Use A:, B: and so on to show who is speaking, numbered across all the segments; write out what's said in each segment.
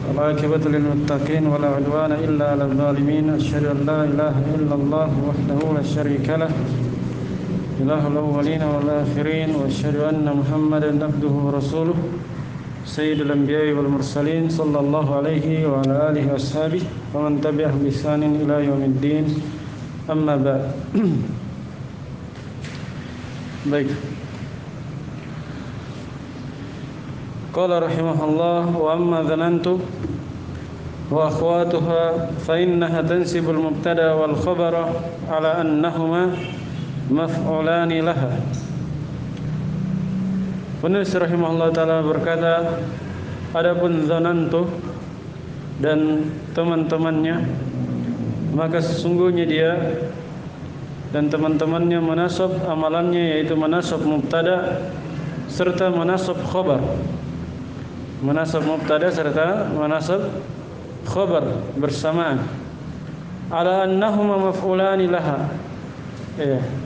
A: والعاقبة للمتقين ولا عدوان إلا على الظالمين. أشهد أن لا إله إلا الله وحده لا شريك له إله الأولين والآخرين، وأشهد أن محمدا عبده ورسوله سيد الأنبياء والمرسلين صلى الله عليه وعلى آله وأصحابه ومن تبعهم بإحسان إلى يوم الدين. أما بعد. Baik. Qala rahimahullah wa amma dhanantu wa akhwatuha fa innaha tansibu al-mubtada wal khabara ala annahuma maf'ulani laha. Penulis rahimahullah ta'ala berkata, adapun dhanantu dan teman-temannya, maka sesungguhnya dia dan teman-temannya menasab amalannya, yaitu menasab mubtada serta menasab khabar. Menasab mubtada serta menasab khabar bersamaan. Ala annahuma maf'ulani laha.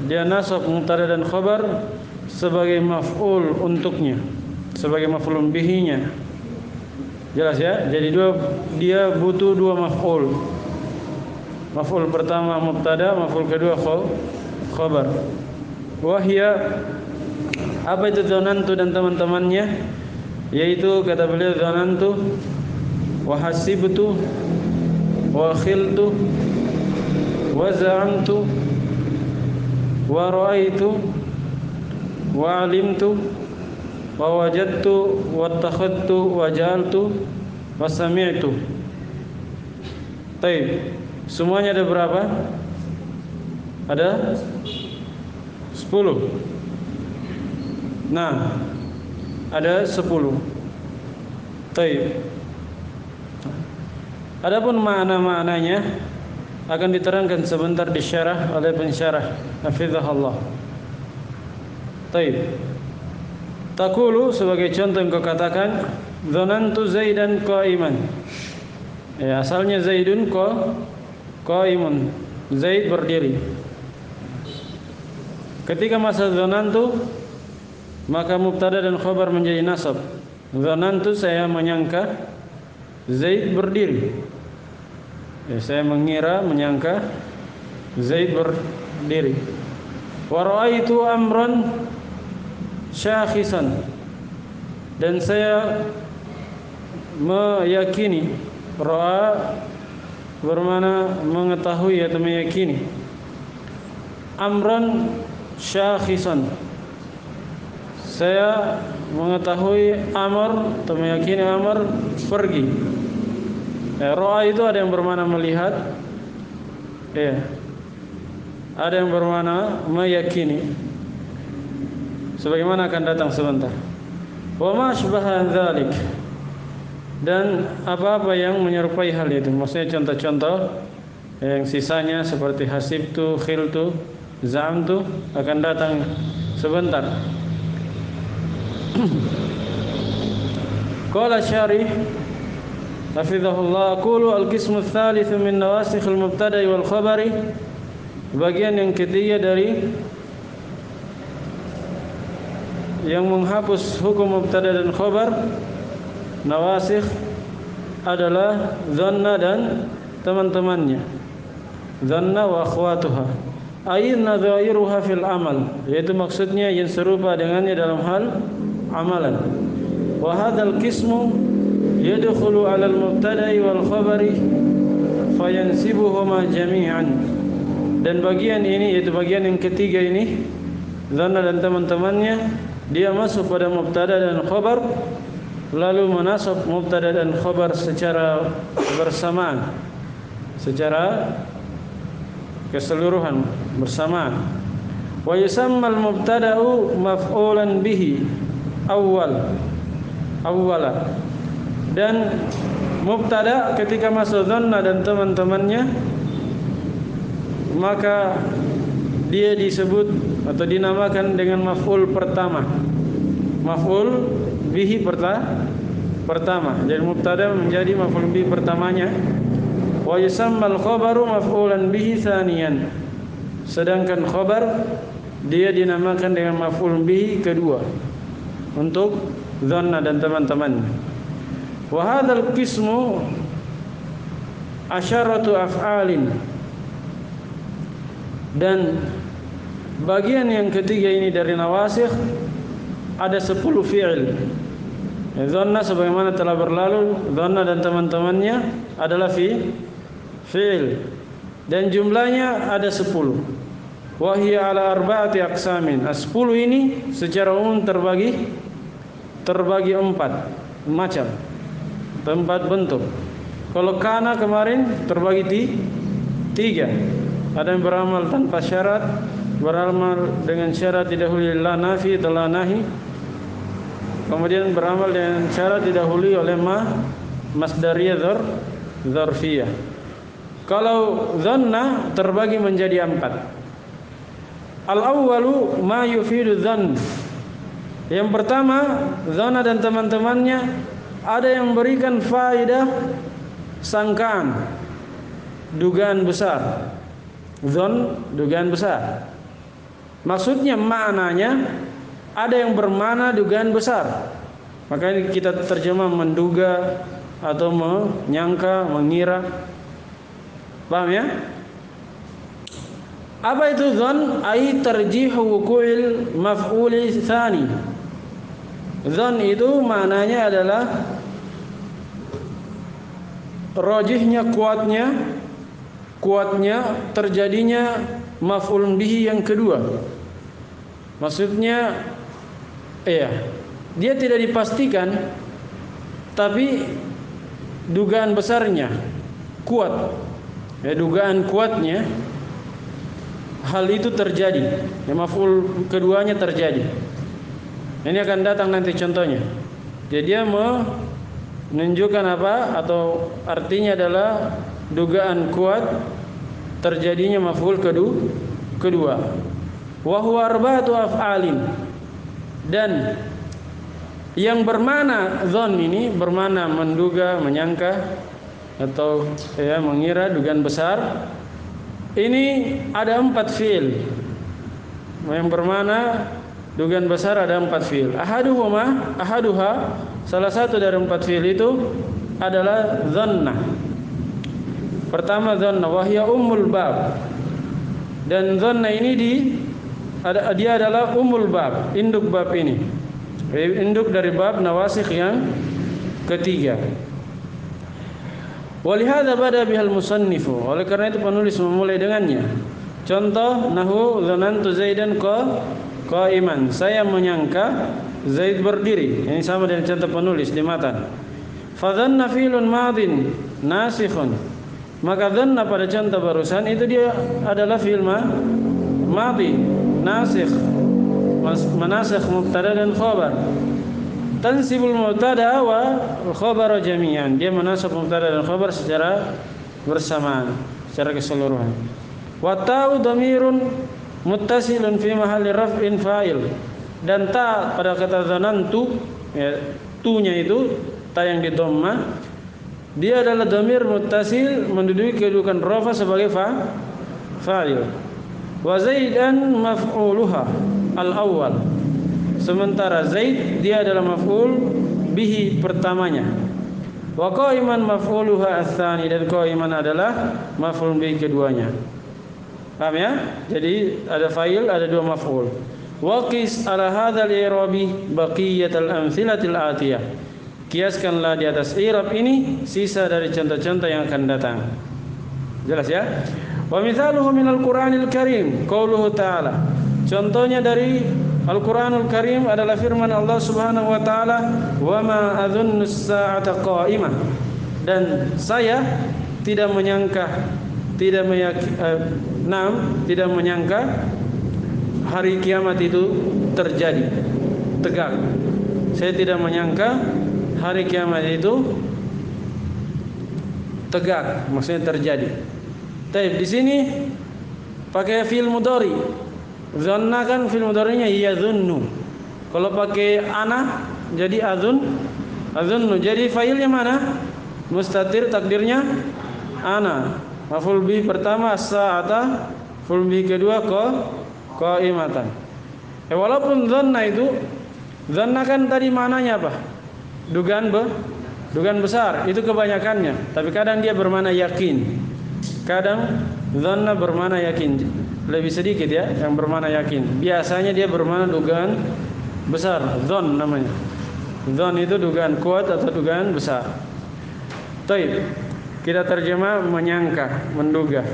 A: Dia nasab mubtada dan khabar sebagai maf'ul untuknya, sebagai maf'ul bihinya. Jelas ya? Jadi dia butuh dua maf'ul. Maf'ul pertama mubtada, maf'ul kedua khabar. Wahia, apa itu dhanantu dan teman-temannya? Yaitu kata beliau, dhanantu wa hasibtu wa khiltu wa za'amtu wa ra'aitu wa alimtu wa wajadtu wa takhadtu wa ja'altu wa sami'tu. Baik. Semuanya ada berapa? Ada 10. Nah, ada 10. Baik. Adapun makna-maknanya akan diterangkan sebentar di syarah oleh pensyarah hafizahullah. Baik. Taqulu, sebagai contoh engkau katakan, dhanantu Zaidan qa'iman. Asalnya Zaidun qaimun, Zaid berdiri. Ketika masa dhanantu, maka mubtada dan khabar menjadi nasab. Dhanantu, saya menyangka Zaid berdiri. Saya menyangka Zaid berdiri. Wa ra'aitu amran syakhisan, dan saya meyakini. Ra'a bermakna mengetahui atau meyakini. Amran syakhisan, saya mengetahui Amr atau meyakini Amr pergi. Ra'a itu ada yang bermakna melihat, ada yang bermakna meyakini, sebagaimana akan datang sebentar. Wa ma asbaha dzalik, dan apa-apa yang menyerupai hal itu. Maksudnya contoh-contoh yang sisanya seperti hasibtu, khiltu, za'amtu akan datang sebentar. Qala syarih hafizahullah, aqulu al-qismu ats-tsalits min nawasikh al-mubtada'i wal khabari, bagian yang ketiga dari yang menghapus hukum mubtada dan khabar, nawasikh, adalah dhanna dan teman-temannya. Dhanna wa akhwatuha, ay nadhairuha fil amal, yaitu maksudnya yang serupa dengannya dalam hal amalan. Wa hadzal qismu yadkhulu 'ala al-mubtada'i wal khabari fayansibuhuma jami'an, dan bagian ini, yaitu bagian yang ketiga ini, dhanna dan teman-temannya, dia masuk pada mubtada dan khabar, lalu menasab mubtada dan khabar secara bersamaan, secara keseluruhan bersamaan. Wa yusamma al-mubtada'u maf'ulan bihi awwala, dan mubtada ketika masuk dhanna dan teman-temannya, maka dia disebut atau dinamakan dengan maf'ul pertama, maf'ul bihi pertama. Jadi mubtada menjadi maf'ul bihi pertamanya. Wa yusammal khabaru maf'ulan bihi tsaniyan, sedangkan khabar dia dinamakan dengan maf'ul bihi kedua untuk dhanna dan teman-teman. Wa hadzal qismu asyaratu af'alin. Dan bagian yang ketiga ini dari nawasikh ada 10 fi'il. Dhanna sebagaimana telah berlalu, dhanna dan teman-temannya adalah fi'il. Dan jumlahnya ada 10. Wa hiya ala arba'ati aqsamin. 10 ini secara umum terbagi 4 macam. 4 bentuk. Kalau kana kemarin terbagi 3. Ada yang beramal tanpa syarat, beramal dengan syarat didahului la nafi atau la nahi. Kemudian beramal dengan syarat didahului oleh masdariyah dzarfiyah. Kalau dhanna terbagi menjadi 4. Al-awwalu ma yufidu dhann. Yang pertama, dhanna dan teman-temannya ada yang memberikan faedah sangkaan, dugaan besar. Dzan, dugaan besar. Maksudnya maknanya ada yang bermakna dugaan besar. Makanya kita terjemah menduga atau menyangka, mengira. Paham ya? Apa itu dzan? Ai tarjihu wuqu'il maf'uli tsani. Dzan itu maknanya adalah rajihnya, kuatnya terjadinya maf'ul bihi yang kedua. Maksudnya dia tidak dipastikan, tapi dugaan besarnya kuat. Dugaan kuatnya hal itu terjadi. Maf'ul keduanya terjadi. Ini akan datang nanti contohnya. Jadi dia menunjukkan apa, atau artinya adalah dugaan kuat terjadinya maf'ul kedua. Wa huwa arba'atu af'alin. Dan yang bermakna dzan ini bermakna menduga, menyangka atau mengira, dugaan besar. Ini ada 4 fi'il. Yang bermakna dugaan besar ada 4 fi'il. Ahaduha, salah satu dari 4 fi'il itu adalah dhanna. Pertama dhanna wa hiya ummul bab. Dan dhanna ini dia adalah ummul bab, induk bab ini. Induk dari bab nawasikh yang ketiga. Walihada bada bihal musannifu. Oleh karena itu penulis memulai dengannya. Contoh nahu dhanantu Zaidan qa'iman. Saya menyangka Zaid berdiri. Ini sama dengan contoh penulis di matan. Fa dhanna fi'lun madin nasikhun. Maka dhanna pada contoh barusan itu dia adalah fi'il madhi nasikh, menasikh mubtada dan khabar. Tansibul mubtada wa khabar jami'an. Dia menasab mubtada dan khabar secara bersamaan, secara keseluruhan. Wa ta'u dhamirun muttasilun fi mahalli raf'in fa'il. Dan ta pada kata zanantu, tu-nya itu ta yang di dhamma, dia adalah dhamir muttasil menduduki kedudukan rafa sebagai fa'il. Wa Zaidan maf'uluha al-awwal. Sementara Zaid dia adalah maf'ul bihi pertamanya. Wa qa'iman maf'uluha ats-tsani, dan qa'iman adalah maf'ul bihi keduanya. Paham ya? Jadi ada fa'il, ada 2 maf'ul. Wa qis ala hadzal i'rabi baqiyatal amtsilatil atiyah. Kiaskanlah di atas i'rab ini sisa dari contoh-contoh yang akan datang. Jelas ya? Wa mithaluhu minal Qur'anil Karim qauluhu ta'ala. Contohnya dari Al-Quranul Karim adalah firman Allah Subhanahu wa taala, "Wa ma adzunnu as-sa'ata qa'imah." Dan saya tidak menyangka hari kiamat itu terjadi, tegak. Saya tidak menyangka hari kiamat itu tegak, maksudnya terjadi. Tapi di sini pakai fi'il mudhari. Zanna kan fi'il mudhari'nya yadhunnu. Kalau pakai ana jadi adzunnu. Jadi fa'ilnya mana? Mustatir, takdirnya ana. Maf'ul bihi pertama as-sa'ata, maf'ul bihi kedua qa'imatan. Walaupun zanna itu, zanna kan tadi maknanya apa? Dugaan Dugaan besar itu kebanyakannya, tapi kadang dia bermakna yakin. Kadang dhanna bermakna yakin. Lebih sedikit ya yang bermakna yakin. Biasanya dia bermakna dugaan besar, dhann namanya. Dhann itu dugaan kuat atau dugaan besar. Baik. Kita terjemah menyangka, menduga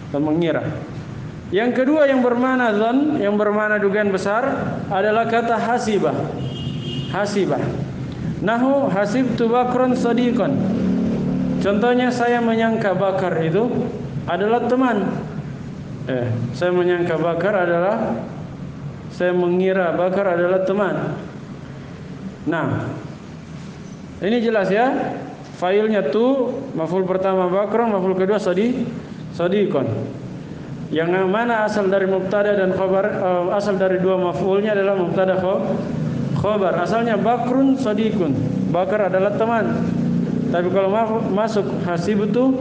A: atau mengira. Yang kedua yang bermakna dhann, yang bermakna dugaan besar adalah kata hasibah. Hasibah. Nahu hasibtu Bakron sadiqan. Contohnya saya menyangka Bakar itu adalah teman. Saya menyangka Bakar adalah, saya mengira Bakar adalah teman. Nah, ini jelas ya. Failnya tu, maf'ul pertama Bakron, maf'ul kedua sadiqan. Yang mana asal dari mubtada dan khabar, asal dari dua maf'ulnya adalah mubtada khabar. Asalnya Bakrun sadiqun. Bakar adalah teman. Tapi kalau masuk hasib itu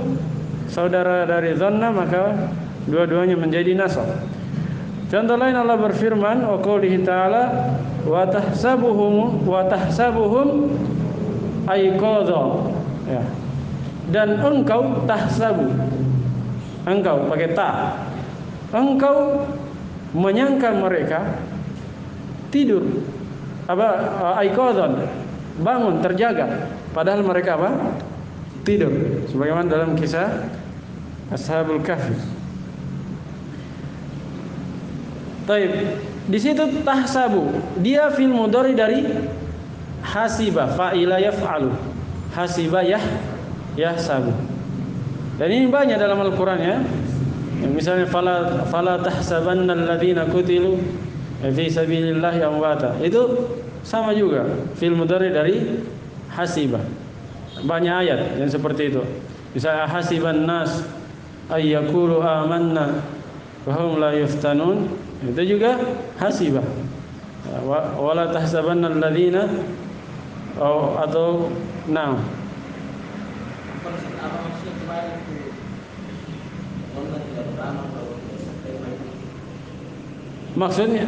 A: saudara dari dhanna, maka dua-duanya menjadi nasab. Contoh lain Allah berfirman, wa qoulihi ta'ala wa tahsabuhum aiqadha. Ya. Dan engkau tahsabu. Engkau pakai ta. Engkau menyangka mereka tidur. Aiqadhan, bangun, terjaga, padahal mereka apa? Tidur. Sebagaimana dalam kisah Ashabul Kahfi. Taib. Di situ tahsabu, dia fil mudhari dari hasiba, fa'ila yaf'alu. Hasiba yahsabu. Dan ini banyak dalam Al-Qur'an ya. Misalnya fala tahsabanna alladziina qutilu fi sabilillahi amwata. Itu sama juga fil mudhari dari hasibah. Banyak ayat yang seperti itu. Misalnya hasiban nas ay yaqulu amanna wa hum la yuftanun. Itu juga hasibah. Wala tahsabanna alladziina atau nah. Maksudnya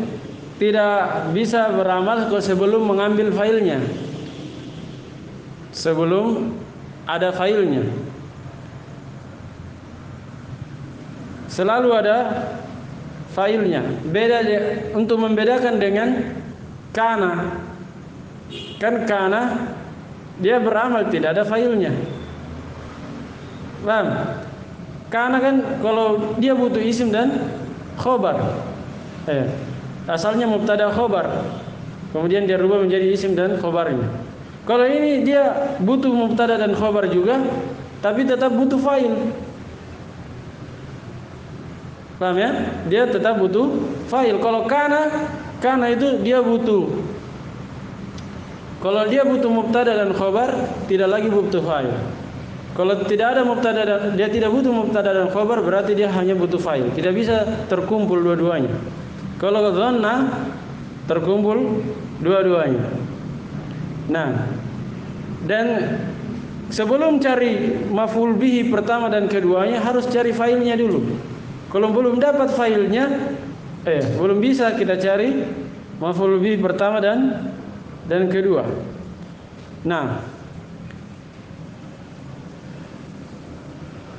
A: tidak bisa beramal sebelum mengambil failnya, sebelum ada failnya. Selalu ada failnya. Beda untuk membedakan dengan kana. Kan kana dia beramal tidak ada failnya. Paham? Kana kan kalau dia butuh isim dan khobar. Asalnya mubtada khobar, kemudian dia rubah menjadi isim dan khobarnya. Kalau ini dia butuh mubtada dan khobar juga, tapi tetap butuh fa'il. Paham ya? Dia tetap butuh fa'il. Kalau kana itu dia butuh. Kalau dia butuh mubtada dan khobar, tidak lagi butuh fa'il. Kalau tidak ada mubtada dan dia tidak butuh mubtada dan khobar, berarti dia hanya butuh fa'il. Tidak bisa terkumpul dua-duanya. Kalau dhanna terkumpul dua-duanya. Nah, dan sebelum cari maf'ul bihi pertama dan keduanya harus cari failnya dulu. Kalau belum dapat failnya, belum bisa kita cari maf'ul bihi pertama dan kedua. Nah,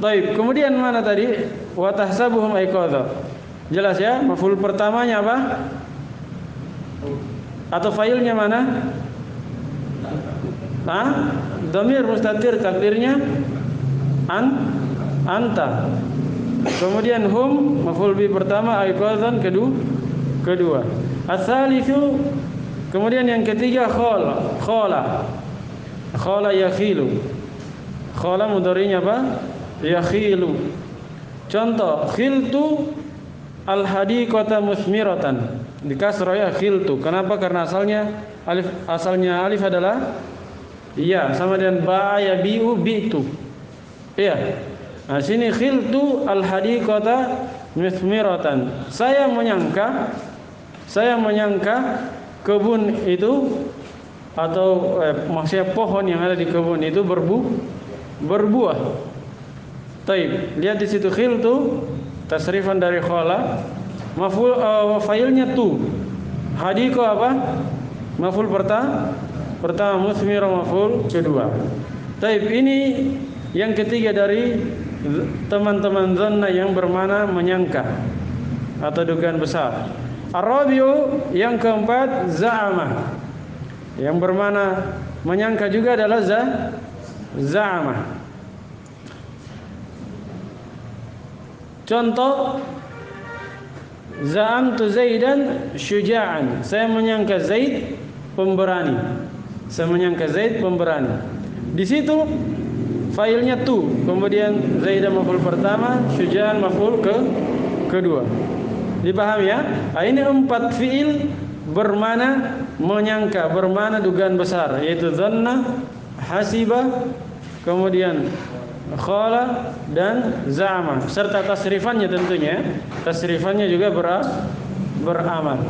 A: baik, kemudian mana tadi? Wa tahsabuhum aiqadha. Jelas ya, maf'ul pertamanya apa? Atau failnya mana? Dhamir mustatir, takdirnya anta. Kemudian hum, maf'ul bi pertama, aiqadhan kedua. Ats-tsalitsu, kemudian yang ketiga khala yakhilu. Khala mudhari'nya apa? Yakhilu. Contoh, khiltu al-hadiqata musmiratan. Di kasrah ya khiltu. Kenapa? Karena asalnya alif adalah iya, sama dengan ba ya bi'u bi'tu. Iya. Nah, sini khiltu al-hadiqata musmiratan. Saya menyangka kebun itu atau maksudnya pohon yang ada di kebun itu berbuah. Taib. Lihat di situ khiltu tasrifan dari khala, maf'ul failnya tu. Hadiqah apa? Maf'ul pertama musmira maf'ul kedua. Taib, ini yang ketiga dari teman-teman dhanna yang bermakna menyangka atau dugaan besar. Ar-rabi'u yang keempat za'ama, yang bermakna menyangka juga adalah za'ama. Contoh, za'amtu Zaidan syuja'an, saya menyangka Zaid pemberani. Saya menyangka Zaid pemberani. Di situ failnya tu, kemudian Zaidan maf'ul pertama, syuja'an maf'ul kedua. Dipahami ya? Ini 4 fiil bermakna menyangka, bermakna dugaan besar, yaitu dhanna, hasiba, kemudian khala dan za'ama, serta tasrifannya tentunya. Tasrifannya juga beramal.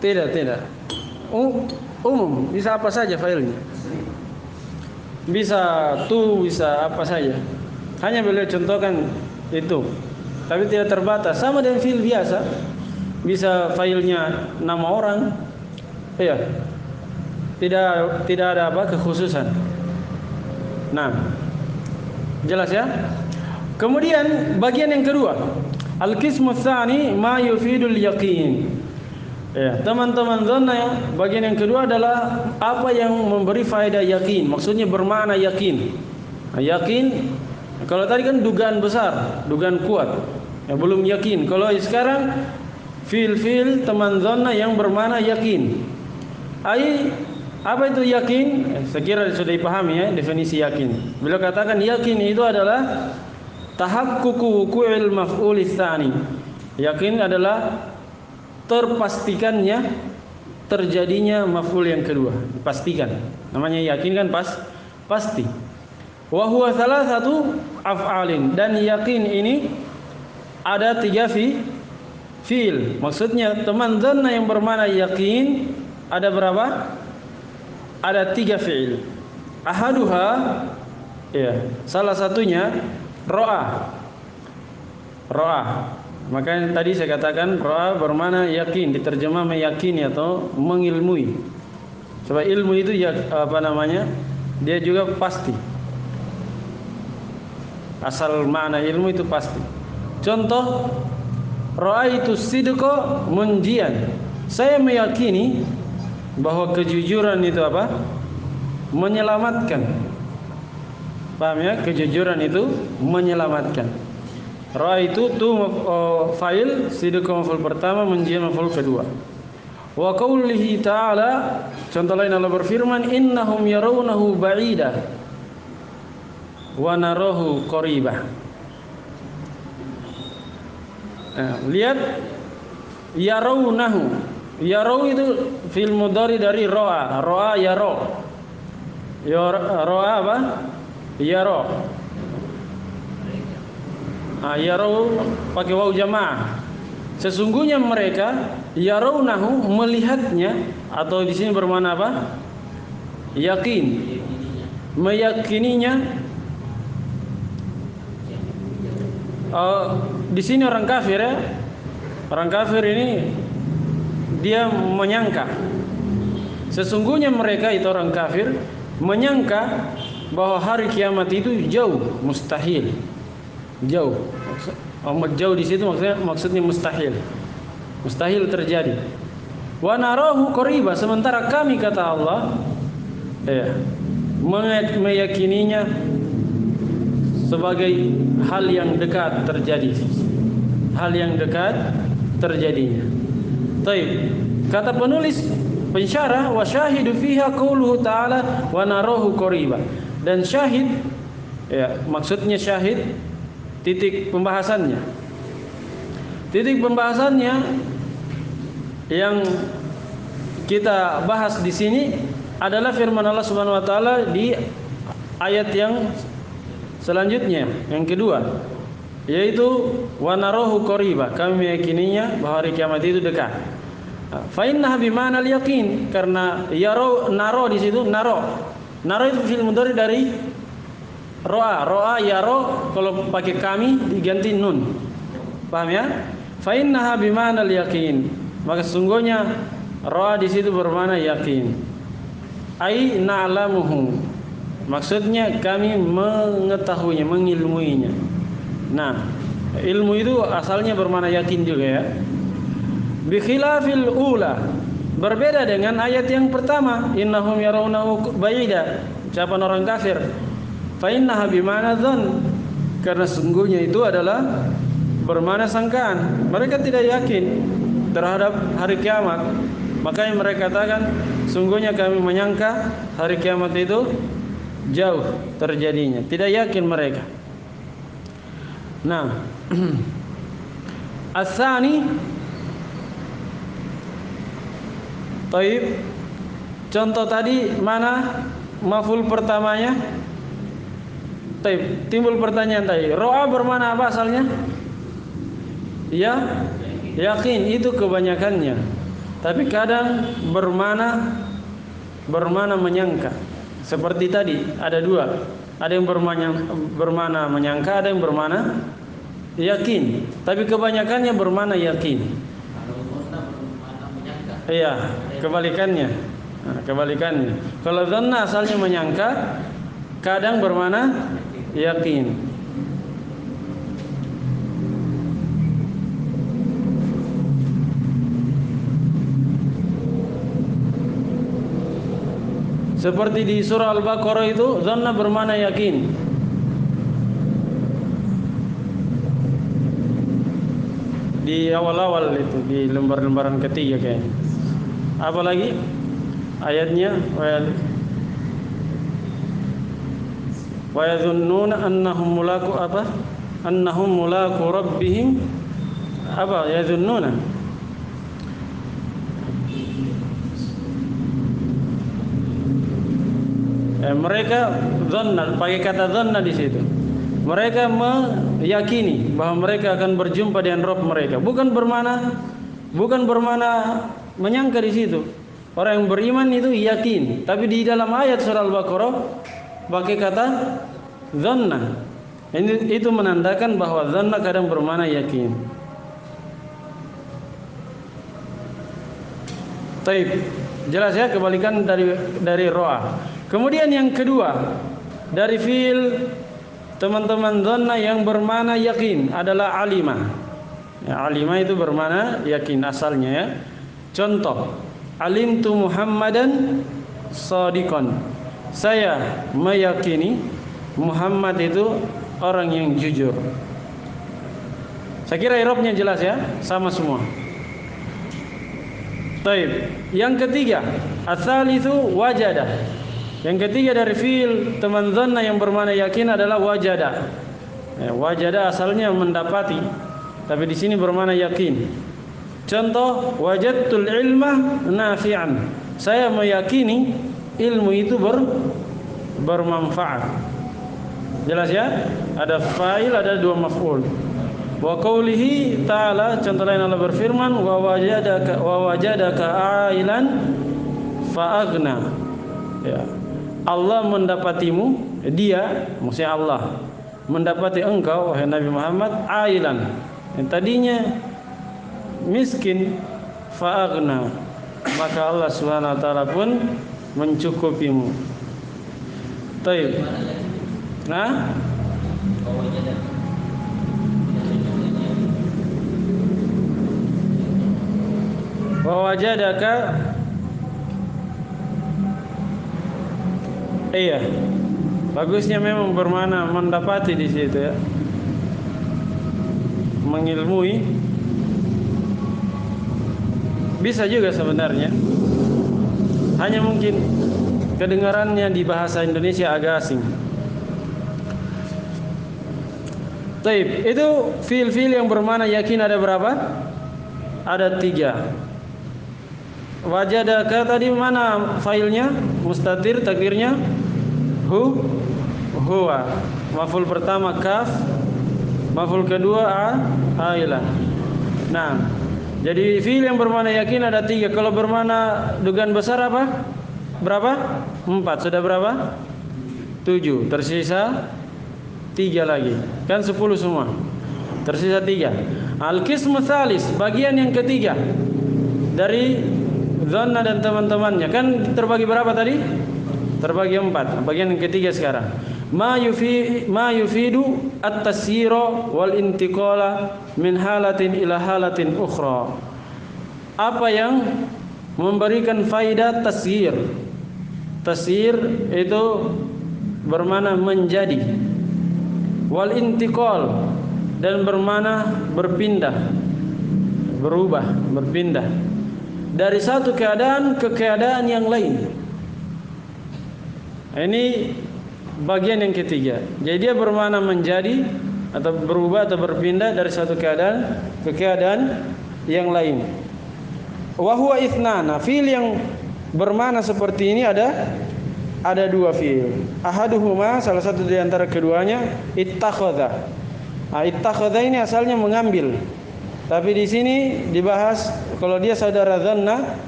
A: Tidak. Umum, bisa apa saja failnya. Bisa tu, bisa apa saja. Hanya beliau contohkan itu. Tapi tidak terbatas. Sama dengan fiil biasa. Bisa failnya nama orang. Iya. Tidak ada apa kekhususan. Nah, jelas ya? Kemudian bagian yang kedua, al-qismu tsani ma yufidul yaqin. Ya, teman-teman dhanna, bagian yang kedua adalah apa yang memberi faedah yakin, maksudnya bermakna yakin. Nah, yakin, kalau tadi kan dugaan besar, dugaan kuat, ya, belum yakin. Kalau sekarang fil teman dhanna yang bermakna yakin. Apa itu yakin? Saya kira sudah dipahami ya definisi yakin. Beliau katakan yakin itu adalah tahaqququ wuqu'il maf'ul tsani. Yakin adalah terpastikannya terjadinya maf'ul yang kedua, dipastikan. Namanya yakin kan pasti. Wa huwa thalathatu af'alin, dan yakin ini ada 3 fiil. Maksudnya teman dhanna yang bermakna yakin ada berapa? Ada 3 fiil. Ahaduha, ya, salah satunya ro'a. Makanya tadi saya katakan ro'a bermakna yakin, diterjemah meyakini atau mengilmui. Sebab ilmu itu ya apa namanya? Dia juga pasti. Asal makna ilmu itu pasti. Contoh, ro'a itu sidqa munjian. Saya meyakini bahwa kejujuran itu apa? Menyelamatkan. Paham ya? Kejujuran itu menyelamatkan. Ro'a itu fa'il, sidqa maf'ul pertama, munjian maf'ul kedua. Wa qaulihi ta'ala, contoh lain Allah berfirman, innahum yarawnahu ba'ida wa narahu qariba. Nah, lihat yarawnahu. Yaraw itu fi'il mudhari dari ro'a. Ro'a yara. Ro'a apa? Yara. Yarau pakai waw jamaah. Sesungguhnya mereka yarawnahu melihatnya, atau di sini bermakna apa? Yakin. Meyakininya. Di sini orang kafir ya. Orang kafir ini dia menyangka. Sesungguhnya mereka itu orang kafir menyangka bahwa hari kiamat itu jauh, mustahil. Jauh di situ maksudnya mustahil terjadi. Wa narahu qariba, sementara kami, kata Allah, meyakininya sebagai hal yang dekat terjadinya. Taib. Kata penulis pensyarah, wa syahidu fiha qauluhu ta'ala wa narahu qariba. Dan syahid, ya, maksudnya syahid, titik pembahasannya yang kita bahas di sini adalah firman Allah Subhanahu wa taala di ayat yang selanjutnya, yang kedua, yaitu wa narahu qariba, kami meyakininya bahwa hari kiamat itu dekat. Fa innaha bima'na al-yaqin, karena yaro naro di situ naro. Naro itu fi'il mudhari dari ro'a. Ro'a yaro kalau pakai kami diganti nun. Paham ya? Fa innaha bima'na al-yaqin. Maka sesungguhnya ro'a di situ bermakna yakin. Ai na'lamuhu. Maksudnya kami mengetahuinya, mengilmuinya. Nah, ilmu itu asalnya bermakna yakin juga ya. Bi khilafil ula, berbeda dengan ayat yang pertama, innahum yarawnahu ba'ida, ucapan orang kafir. Fa innaha bima'na dzann, karena sungguhnya itu adalah bermakna sangkaan. Mereka tidak yakin terhadap hari kiamat. Makanya mereka katakan, sungguhnya kami menyangka hari kiamat itu jauh terjadinya. Tidak yakin mereka. Nah, as-tsani, taib, contoh tadi mana maf'ul pertamanya? Taib, timbul pertanyaan tadi. Ro'a bermana apa asalnya? Ya, yakin, itu kebanyakannya. Tapi kadang bermana menyangka. Seperti tadi ada dua. Ada yang bermana menyangka, ada yang bermana yakin. Tapi kebanyakannya bermana yakin. Iya, kebalikannya. Nah, kebalikannya. Kalau dhanna asalnya menyangka, kadang bermana yakin. Seperti di surah Al-Baqarah itu, dhanna bermana yakin. Di awal-awal itu, di lembar-lembaran ketiga kayaknya. Apa lagi ayatnya? Wa yadhunnuna annahum mulaku apa? Annahum mulaku rabbihim apa? Yadhunnuna. Mereka dhanna, pakai kata dhanna di situ. Mereka meyakini bahwa mereka akan berjumpa dengan Rabb mereka. Bukan bermana menyangka di situ. Orang yang beriman itu yakin. Tapi di dalam ayat surah Al-Baqarah pakai kata dhanna. Itu menandakan bahwa dhanna kadang bermakna yakin. Taib. Jelas ya, kebalikan dari ro'a. Kemudian yang kedua, dari fi'il teman-teman dhanna yang bermakna yakin adalah alimah. Ya, alimah itu bermakna yakin asalnya ya. Contoh, alimtu Muhammadan shadiqan. Saya meyakini Muhammad itu orang yang jujur. Saya kira i'rabnya jelas ya, sama semua. Baik. Yang ketiga, ats-tsalitsu wajada. Yang ketiga dari fi'il teman dhanna yang bermakna yakin adalah wajada. Ya, wajada asalnya mendapati, tapi di sini bermakna yakin. Contoh, wajadtul ilma nafi'an. Saya meyakini ilmu itu bermanfaat. Jelas ya? Ada fa'il, ada dua maf'ul. Wa qaulihi ta'ala, contoh lain Allah berfirman, wa wajadaka ailan fa'aghna. Ya. Allah mendapatimu, dia, maksudnya Allah mendapati engkau wahai Nabi Muhammad ailan, yang tadinya miskin, fa'aghna, maka Allah Subhanahu wa taala pun mencukupimu. Baik. Nah, wa wajadaka, iya, bagusnya memang bermakna mendapati di situ ya, mengilmui. Bisa juga sebenarnya, hanya mungkin kedengarannya di bahasa Indonesia agak asing. Taib, itu fiil-fiil yang bermakna yakin ada berapa? Ada 3. Wajadaka tadi mana failnya? Mustatir, takdirnya huwa. Maf'ul pertama kaf, maf'ul kedua ailah. Nah, Jadi fiil yang bermakna yakin ada 3. Kalau bermakna dugaan besar apa? Berapa? 4. Sudah berapa? 7. Tersisa 3 lagi. Kan 10 semua. Tersisa 3. Al-qismu tsalis, bagian yang ketiga dari dhanna dan teman-temannya. Kan terbagi berapa tadi? Terbagi 4. Bagian yang ketiga sekarang. Ma yufidu at-tasyira wal intiqala min halatin ila halatin ukhra. Apa yang memberikan faidah tasyir. Tasyir itu bermakna menjadi. Wal intiqal, dan bermakna berpindah, berubah, berpindah dari satu keadaan ke keadaan yang lain. Ini bagian yang ketiga. Jadi dia bermakna menjadi atau berubah atau berpindah dari satu keadaan ke keadaan yang lain. Wa huwa ithnana, fiil yang bermakna seperti ini ada 2 fiil. Ahaduhuma, salah satu di antara keduanya, ittakhadha. Ittakhadha ini asalnya mengambil. Tapi di sini dibahas kalau dia saudara dhanna,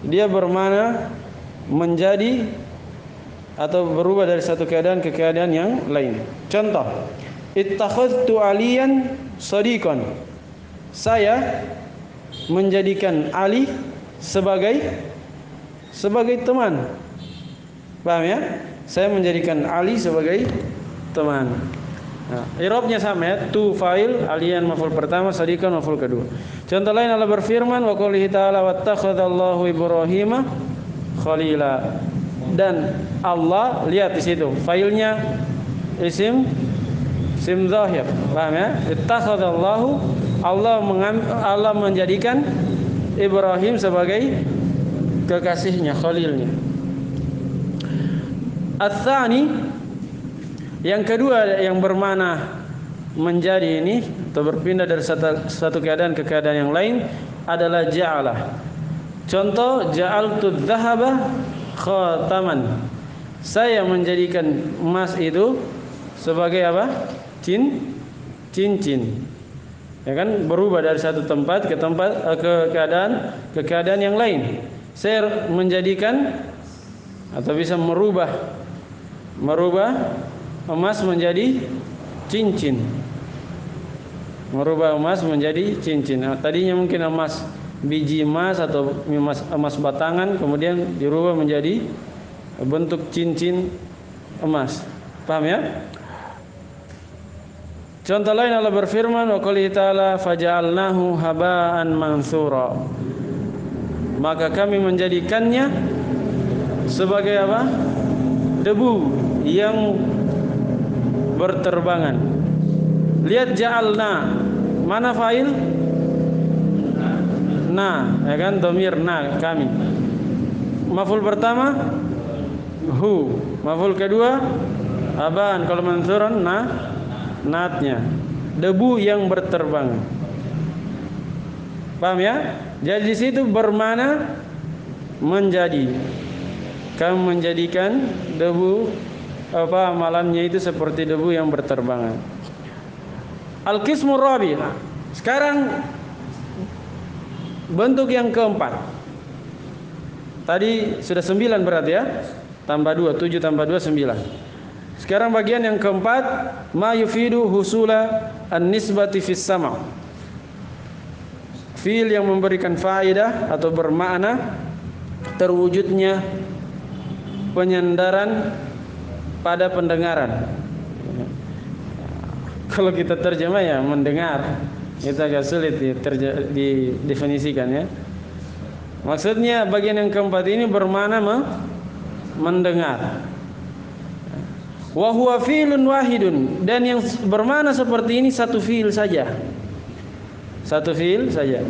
A: dia bermakna menjadi atau berubah dari satu keadaan ke keadaan yang lain. Contoh, ittakhadtu aliyan shadiqan. Saya menjadikan Ali sebagai teman. Paham ya? Saya menjadikan Ali sebagai teman. Nah, i'rabnya sama ya, tu fa'il, aliyan maf'ul pertama, shadiqan maf'ul kedua. Contoh lain Allah berfirman, wa qoulihi ta'ala wattakhadallahu Ibrahima khalila. Dan Allah, lihat di situ failnya isim zahir. Paham ya? Ittakhadallahu, Allah menjadikan Ibrahim sebagai kekasihnya, khalilnya. Ats-tsani, yang kedua yang bermakna menjadi ini atau berpindah dari satu keadaan ke keadaan yang lain adalah ja'ala. Contoh, ja'altu dzahaba khataman. Saya menjadikan emas itu sebagai apa? Cincin. Ya kan, berubah dari satu tempat ke keadaan yang lain. Saya menjadikan atau bisa merubah emas menjadi cincin. Merubah emas menjadi cincin. Nah, tadinya mungkin emas biji emas atau emas batangan, kemudian dirubah menjadi bentuk cincin emas. Paham ya? Contoh lain Allah berfirman, wa qali ta'ala faja'alnahu haba'an mansura. Maka kami menjadikannya sebagai apa? Debu yang berterbangan. Lihat ja'alna, mana fa'il? Na, ya kan, dhamir na, kami. Maf'ul pertama hu, maf'ul kedua aban, kalau mansuran natnya, debu yang berterbangan. Paham ya? Jadi di situ bermakna menjadi. Kamu menjadikan debu malamnya itu seperti debu yang berterbangan. Al-qismur rabi'. Sekarang bentuk yang keempat. Tadi sudah 9 berarti ya. Tambah 2, 7 tambah 2 9. Sekarang bagian yang keempat, ma yufidu husula an-nisbati fis sama'. Fiil yang memberikan faedah atau bermakna terwujudnya penyandaran pada pendengaran. Kalau kita terjemah ya mendengar, itu agak sulit didefinisikan ya. Maksudnya bagian yang keempat ini bermakna mendengar. Wa huwa fi'lun wahidun, dan yang bermakna seperti ini satu fi'il saja. Satu fi'il saja.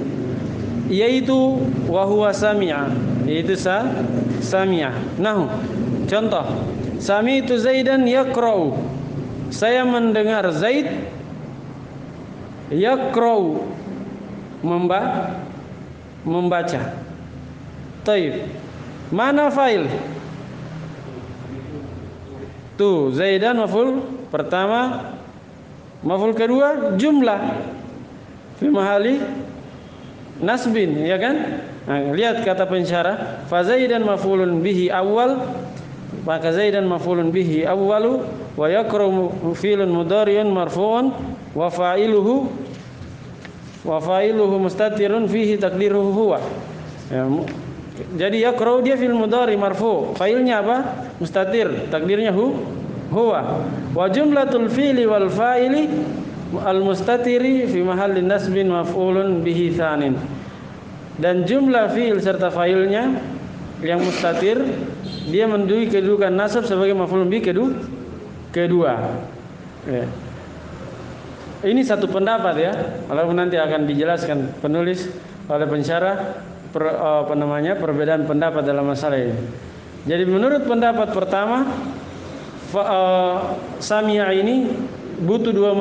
A: Yaitu wa huwa sami'a, yaitu sami'a. Nah, contoh, sami'tu Zaidan yaqra'u. Saya mendengar Zaid yaqra'u, membaca. Taib. Mana fa'il? Tuh, Zaidan maf'ul pertama, maf'ul kedua jumlah fi mahali nasbin, ya kan? Nah, lihat kata pensyarah, fa Zaidan maf'ulun bihi awal, maka Zaidan maf'ulun bihi awwalu wa yakramu fi'lun mudhari'un marfu'un wa fa'iluhu mustatirun fihi takdiruhu huwa. Ya, jadi yakrau dia fi'il mudhari marfu', fa'ilnya apa? Mustatir, takdirnya huwa. Wa jumlatul fi'li wal fa'ili al mustatiri fi mahallin nasbin maf'ulun bihi tsanin. Dan jumlah fi'il serta fa'ilnya yang mustatir dia menduduki kedudukan nasab sebagai maf'ulun bihi kedua. Ya. Ini satu pendapat ya, walaupun nanti akan dijelaskan penulis oleh pensyarah perbedaan pendapat dalam masalah ini. Jadi menurut pendapat pertama, sami'a ini butuh dua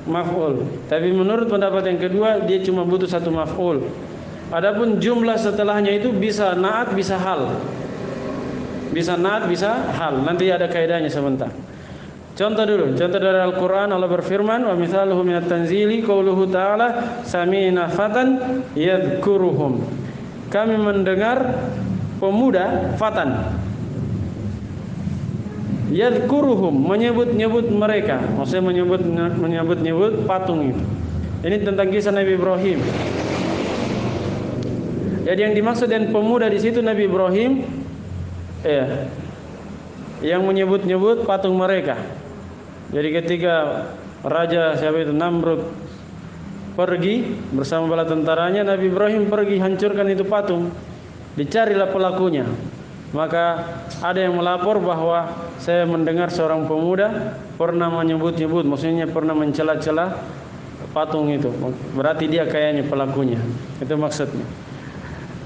A: maf'ul. Tapi menurut pendapat yang kedua dia cuma butuh satu maf'ul. Adapun jumlah setelahnya itu bisa na'at, bisa hal. Bisa na'at, bisa hal. Nanti ada kaidahnya sebentar. Contoh dulu, contoh dari Al-Quran. Allah berfirman, wa mithaluhu minat tanzili qauluhu ta'ala sami'na fatan yadhkuruhum. Kami mendengar pemuda fatan yadhkuruhum, menyebut-nyebut mereka, maksudnya menyebut-nyebut patung itu. Ini tentang kisah Nabi Ibrahim. Jadi yang dimaksud dengan pemuda di situ Nabi Ibrahim, yang menyebut-nyebut patung mereka. Jadi ketika raja siapa itu Namrud pergi bersama bala tentaranya, Nabi Ibrahim pergi hancurkan itu patung. Dicarilah pelakunya. Maka ada yang melapor bahwa saya mendengar seorang pemuda pernah menyebut-nyebut, maksudnya pernah mencela-cela patung itu. Berarti dia kayaknya pelakunya. Itu maksudnya.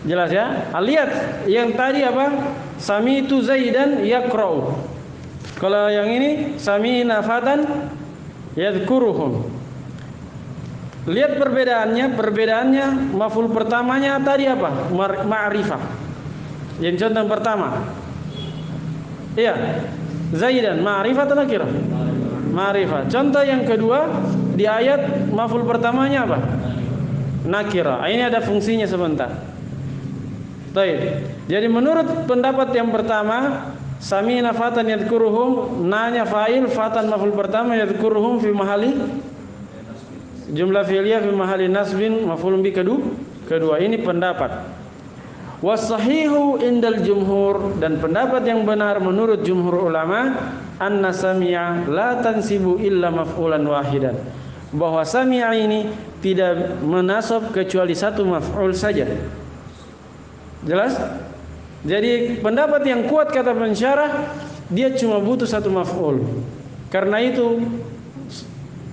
A: Jelas ya? Lihat yang tadi apa? Sami'tu Zaidan yaqra'u. Kalau yang ini sami'na fatan yadhkuruhum. Lihat perbedaannya maf'ul pertamanya tadi apa? Ma'rifah. Yang contoh pertama. Iya. Zaidan ma'rifah atau nakirah? Ma'rifah. Contoh yang kedua di ayat maf'ul pertamanya apa? Nakirah. Ini ada fungsinya sebentar. Baik. Jadi menurut pendapat yang pertama, sami'na fatan yadhkuruhum, nanya fa'il, fatan maf'ul pertama, yadhkuruhum fi mahali jumlah fi'liyah fi mahali nasbin maf'ulun bi kedua. Ini pendapat. Wasahihu indal jumhur, dan pendapat yang benar menurut jumhur ulama, anna sami'a la tansibu illa maf'ulan wahidan. Bahwa sami'a ini tidak menasab kecuali satu maf'ul saja. Jelas? Jadi pendapat yang kuat kata pensyarah, dia cuma butuh satu maf'ul. Karena itu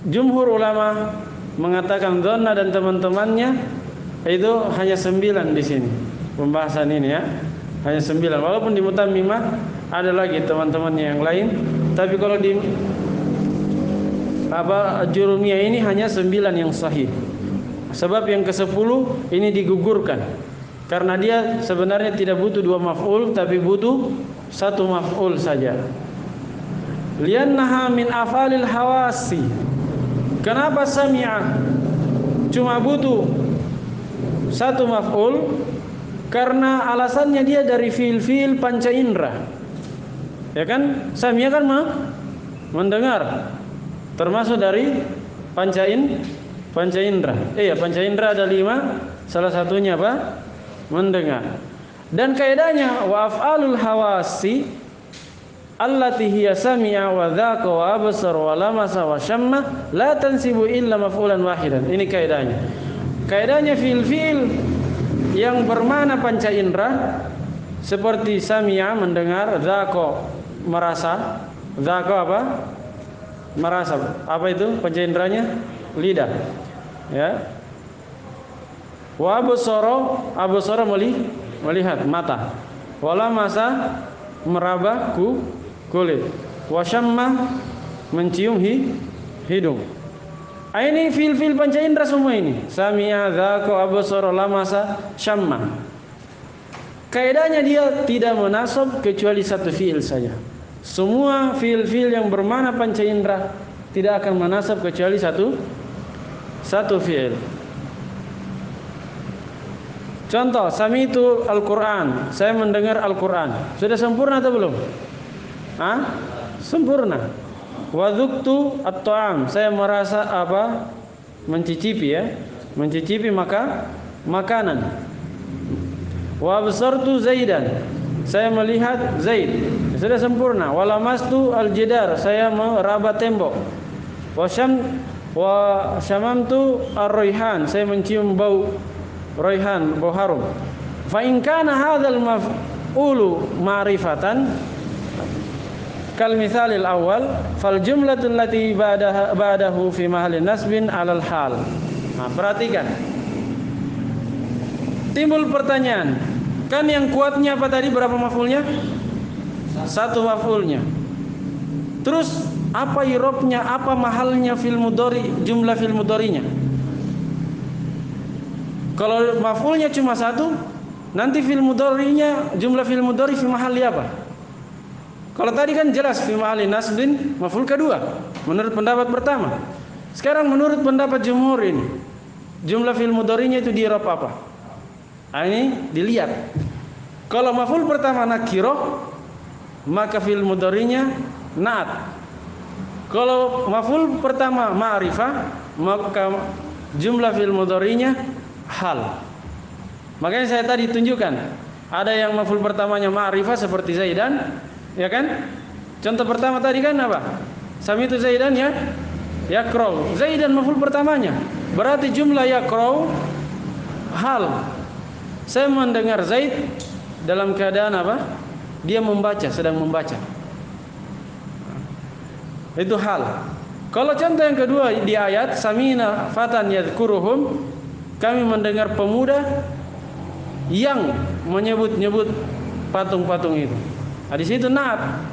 A: jumhur ulama mengatakan dhanna dan teman-temannya itu hanya 9 di sini. Pembahasan ini ya, hanya 9. Walaupun di Mutammimah ada lagi teman-temannya yang lain, tapi kalau di Jurumiyah ini hanya 9 yang sahih. Sebab yang ke-10 ini digugurkan. Karena dia sebenarnya tidak butuh 2 maf'ul, tapi butuh 1 maf'ul saja. Liannaha min afalil hawasi. Kenapa sami'a cuma butuh 1 maf'ul? Karena alasannya dia dari fiil-fiil panca indera. Ya kan? Sami'a kan mendengar. Termasuk dari panca indera. Panca indera ada 5, salah satunya apa? Mendengar. Dan kaidahnya wa af'alul hawasi allati hiya sami'a wa dhaqa wa absara wa lamasa wa syamma la tansibu illa maf'ulan wahidan. Ini kaidahnya. Kaidahnya fiil-fiil yang bermana panca indera seperti sami'a mendengar, dhaqa merasa, dhaqa apa? Merasa. Apa itu panca inderanya? Lidah. Ya. Wa absara melihat mata. Wala masa meraba kulit. Wa syamma mencium hidung. Ini fil panca indera semua ini. Sami'a, dzaqa, absara, lamasa, syamma. Kaidahnya dia tidak menasab kecuali satu fiil saja. Semua fiil-fiil yang bermana panca indera tidak akan menasab kecuali satu fiil. Contoh, sami'tu Al-Quran, saya mendengar Al-Quran. Sudah sempurna atau belum? Sempurna. Wa dzuktu at-ta'am, saya merasa apa? Mencicipi ya. Mencicipi makanan. Wa absartu Zaidan, saya melihat Zaid. Sudah sempurna. Wa lamastu al-jidar, saya meraba tembok. Wa syamamtu ar-raihan, saya mencium bau raihan, bau harum. Fa in kana hadzal maf'ulu ma'rifatan kal mithalil awal fal jumlatu allati ba'dahu fi mahalli nasbin 'alal hal. Nah, perhatikan. Timbul pertanyaan. Kan yang kuatnya apa tadi, berapa maf'ulnya? Satu maf'ulnya. Terus apa i'rabnya, apa mahalnya fil mudhari, jumlah fil mudhari'nya? Kalau maf'ulnya cuma satu, nanti fil mudhari'nya, jumlah fil mudhari' fi mahalli apa? Kalau tadi kan jelas fi mahalli nasbin maf'ul kedua menurut pendapat pertama. Sekarang menurut pendapat jumhur ini, jumlah fil mudhari'nya itu di i'rab apa? Nah, ini dilihat. Kalau maf'ul pertama nakirah, maka fil mudhari'nya na'at. Kalau maf'ul pertama ma'rifah, maka jumlah fil mudhari'nya hal. Makanya saya tadi tunjukkan, ada yang maf'ul pertamanya ma'rifah seperti Zaidan, ya kan? Contoh pertama tadi kan apa? Sami'tu Zaidan ya, yaqra'u. Zaidan maf'ul pertamanya, berarti jumlah yaqra'u hal. Saya mendengar Zaid dalam keadaan apa? Dia membaca, sedang membaca. Itu hal. Kalau contoh yang kedua di ayat samina fatan yadhkuruhum, kami mendengar pemuda yang menyebut-nyebut patung-patung itu. Nah, di situ na'at.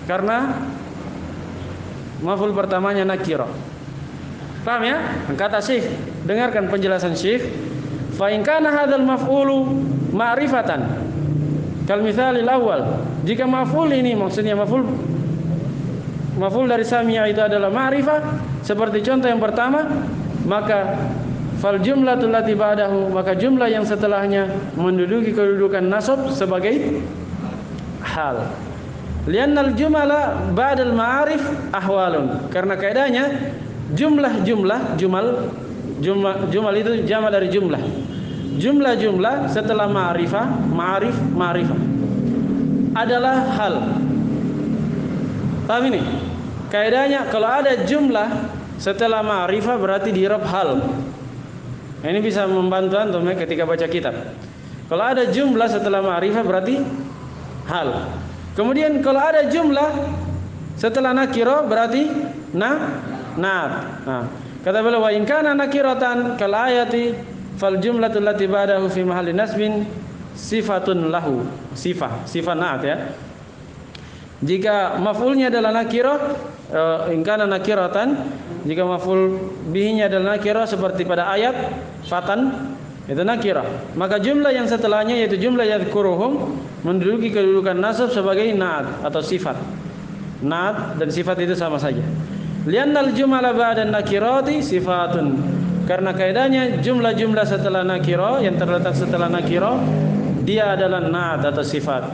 A: Karena maf'ul pertamanya nakirah. Paham ya? Kata Syekh, dengarkan penjelasan Syekh. Fa in kana hadzal maf'ulu ma'rifatan kal mithalil awal. Jika maf'ul ini maksudnya maf'ul dari sami'a itu adalah ma'rifah seperti contoh yang pertama, maka fal jumlatul lati ba'dahu, maka jumlah yang setelahnya menduduki kedudukan nasab sebagai hal. Li'annal jumala ba'dal ma'arif ahwalun. Karena kaidahnya jumal itu jama' dari jumlah. Jumlah setelah ma'rifah adalah hal. Paham ini? Kaidahnya kalau ada jumlah setelah ma'rifah berarti di i'rab hal. Nah, ini bisa membantu antum ketika baca kitab. Kalau ada jumlah setelah ma'rifah berarti hal. Kemudian kalau ada jumlah setelah nakirah berarti na'at. Nah, kata beliau wa in kana nakiratan kal ayati fal jumlatul lati ba'dahu fi mahalli nasbin sifatun lahu. Sifat na'at ya. Jika maf'ulnya adalah nakirah, in kana nakiratan, jika maf'ul bihinya adalah nakirah seperti pada ayat fatan itu nakirah, maka jumlah yang setelahnya yaitu jumlah yadhkuruhum menduduki kedudukan nasab sebagai na'at atau sifat. Na'at dan sifat itu sama saja. Li'annal jumala ba'da nakirati sifatun. Karena kaidahnya jumlah-jumlah setelah nakirah, yang terletak setelah nakirah, dia adalah na'at atau sifat.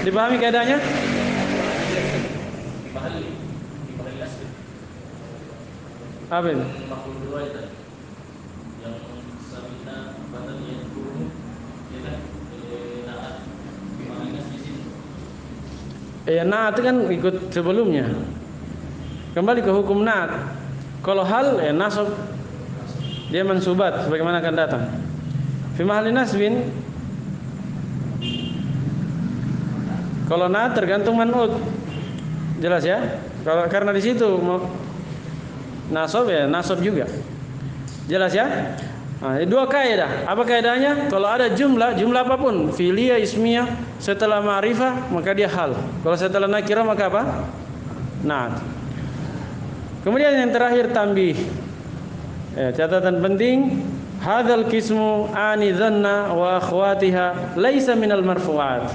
A: Dipahami kaidahnya? Apa itu? Na'at kan ikut sebelumnya. Kembali ke hukum na'at. Kalau hal nasab dia mansubat sebagaimana akan datang. Fi mahalli nasbin, kalau na'at tergantung man'ut. Jelas ya? Karena di situ nasab nasab juga. Jelas ya? Nah, dua kaidah. Apa kaidahnya? Kalau ada jumlah apapun, fi'liyah, ismiyah, setelah ma'rifah maka dia hal. Kalau setelah nakirah maka apa? Na'at. Kemudian yang terakhir tambih. Catatan penting, hadzal qismu ani dhanna wa akhwatiha laisa minal marfu'at.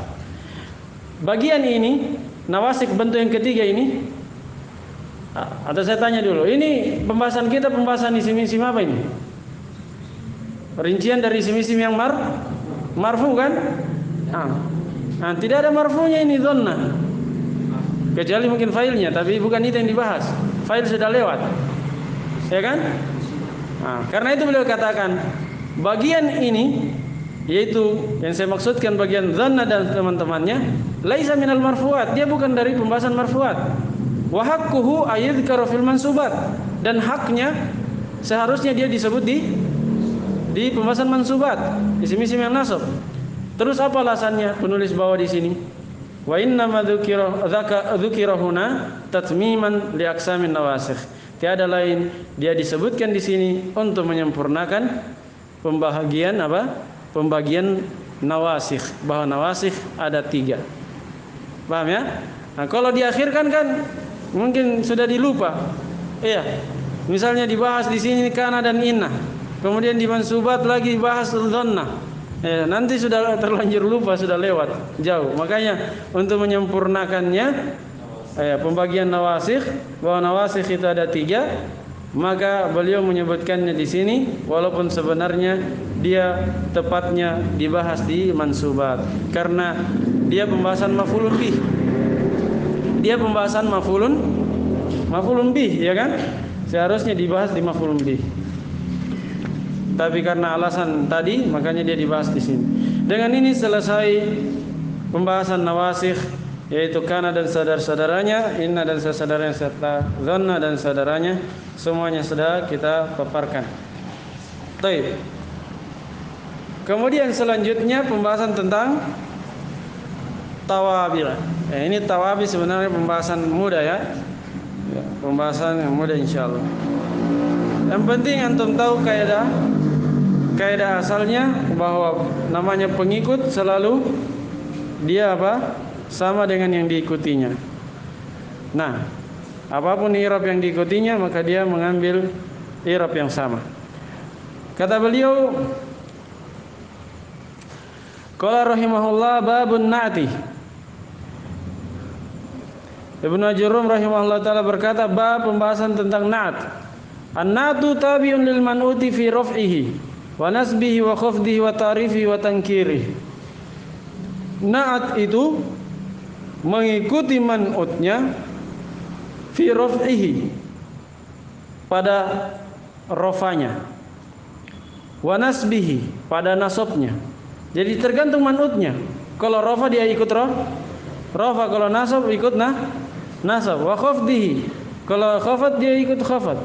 A: Bagian ini, nawasik bentuk yang ketiga ini, atau saya tanya dulu, ini pembahasan kita pembahasan isim-isim apa ini? rincian dari isim-isim yang marfu kan? Nah, tidak ada marfunya ini dhanna. Kecuali mungkin failnya, tapi bukan itu yang dibahas. Fail sudah lewat. Ya kan? Nah, karena itu beliau katakan bagian ini, yaitu yang saya maksudkan bagian dhanna dan teman-temannya, laisa minal marfuat, dia bukan dari pembahasan marfuat. Wa haqquhu ayyadhkara fil mansubat, dan haknya seharusnya dia disebut di pembahasan mansubat, isim-isim yang nasab. Terus apa alasannya penulis bawa di sini? Wa inna ma dzukira huna tatmiman li aqsamin nawasikh. Tiada lain, dia disebutkan di sini untuk menyempurnakan pembagian nawasikh, bahwa nawasikh ada 3. Paham ya? Nah, kalau diakhirkan kan mungkin sudah dilupa. Iya. Misalnya dibahas di sini kana dan inna. Kemudian di mansubat lagi dibahas dhanna. Nanti sudah terlanjur lupa, sudah lewat jauh. Makanya untuk menyempurnakannya pembagian nawasikh, bahwa nawasikh itu ada 3, maka beliau menyebutkannya di sini walaupun sebenarnya dia tepatnya dibahas di mansubat karena dia pembahasan maf'ulun bih. Dia pembahasan maf'ulun bih, ya kan? Seharusnya dibahas di maf'ulun bih. Tapi karena alasan tadi, makanya dia dibahas di sini. Dengan ini selesai pembahasan nawasikh, yaitu kana dan saudara-saudaranya, inna dan saudara-saudaranya, serta dhanna dan saudaranya, semuanya sudah kita paparkan. Baik. Kemudian selanjutnya pembahasan tentang tawabil. Ini tawabil sebenarnya pembahasan mudah ya. Pembahasan yang mudah insyaallah. Yang penting antum tahu kaidah asalnya, bahwa namanya pengikut selalu dia sama dengan yang diikutinya. Nah, apapun i'rab yang diikutinya maka dia mengambil i'rab yang sama. Kata beliau, qala rahimahullah babun na'ti. Ibnu Ajurrum rahimahullah taala berkata, bab pembahasan tentang na'at. An-na'tu tabi'un lil man'uti fi raf'ihi wa nasbihi wa khafdihi wa ta'rifihi wa tankirihi. Na'at itu mengikuti man'utnya fi raf'ihi, pada rofanya, wa nasbihi, pada nasabnya. Jadi tergantung man'utnya. Kalau rafa dia ikut rafa, kalau nasab ikut nasab. Wa khafdihi, kalau khafat dia ikut khafat.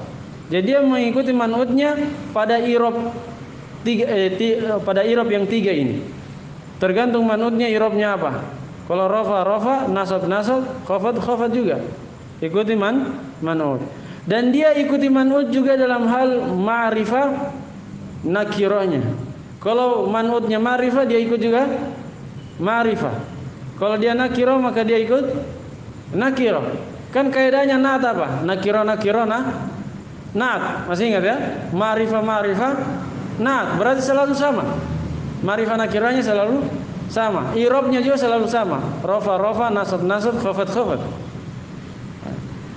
A: Jadi dia mengikuti man'utnya pada i'rab pada i'rab yang 3 ini. Tergantung man'utnya i'rabnya apa. Kalau rafa, nasab, khafat juga. Ikuti man'ut. Dan dia ikuti man'ut juga dalam hal ma'rifah nakirahnya. Kalau man'utnya ma'rifah, dia ikut juga ma'rifah. Kalau dia nakirah, maka dia ikut nakirah. Kan kaidahnya na'at apa? Nakirah na'at. Masih ingat ya? Ma'rifah na'at. Berarti selalu sama. Ma'rifah nakirahnya selalu sama. I'rabnya juga selalu sama. Rafa, nasab, khafat.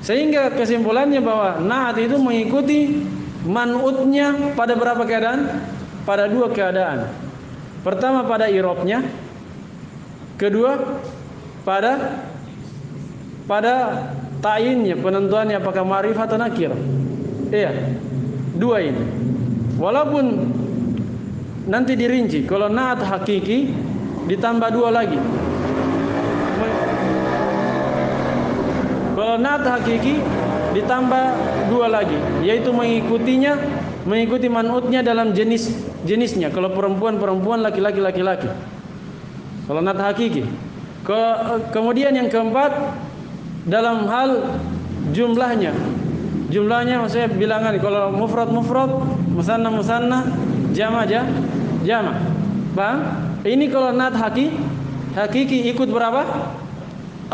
A: Sehingga kesimpulannya bahwa na'at itu mengikuti man'utnya pada berapa keadaan? Pada 2 keadaan. Pertama pada i'rabnya, kedua pada ta'yinnya, penentuannya apakah ma'rifah atau nakirah. Iya. 2 ini. Walaupun nanti dirinci, kalau na'at hakiki ditambah 2 lagi. Kalau na'at hakiki ditambah 2 lagi, yaitu mengikuti man'utnya dalam jenisnya. Kalau perempuan, laki-laki. Kalau na'at hakiki. Kemudian yang keempat dalam hal jumlahnya. Jumlahnya maksudnya bilangan. Kalau mufrad, musanna, jama'. Paham? Ini kalau na'at hakiki ikut berapa?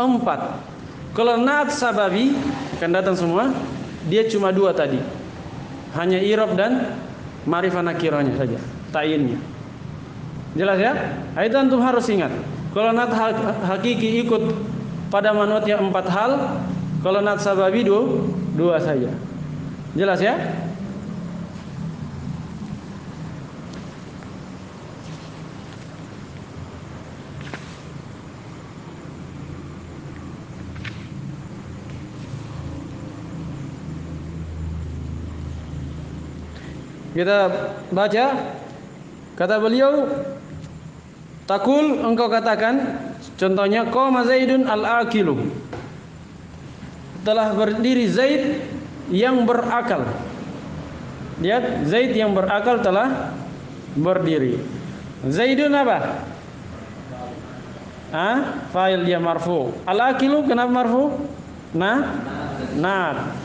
A: 4. Kalau na'at sababi akan datang semua, dia cuma 2 tadi. Hanya i'rab dan ma'rifah nakirahnya saja, ta'yinnya. Jelas ya? Itu antum harus ingat. Kalau na'at hakiki ikut pada man'utnya 4 hal, kalau na'at sababi 2 saja. Jelas ya? Kita baca, kata beliau, takul, engkau katakan, contohnya, qama Zaidun al-aqilu, telah berdiri Zaid yang berakal. Lihat, Zaid yang berakal telah berdiri. Zaidun apa? Fa'il dia marfu. Al-aqilu kenapa marfu? Na'at.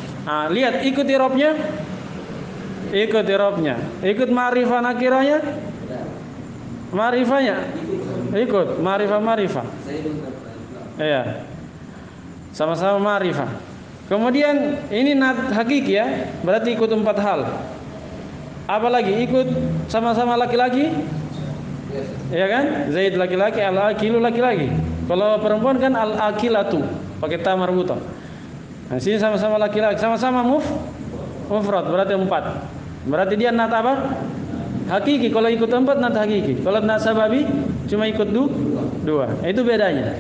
A: Lihat, ikut i'rabnya. Ikut i'rabnya. Ikut ma'rifah nakirahnya. Ma'rifahnya. Ikut ma'rifah. Iya. Sama-sama ma'rifah. Kemudian ini na'at hakiki ya, berarti ikut 4 hal. Apalagi ikut sama-sama laki-laki? Ya kan? Zaid laki-laki, al-aqilu laki-laki. Kalau perempuan kan al-aqilatu, pakai ta marbutah. Nah, sini sama-sama laki-laki, sama-sama mufrad, berarti 4. Berarti dia nat apa? Hakiki. Kalau ikut 4 nat hakiki. Kalau nat sababi cuma ikut 2. Itu bedanya.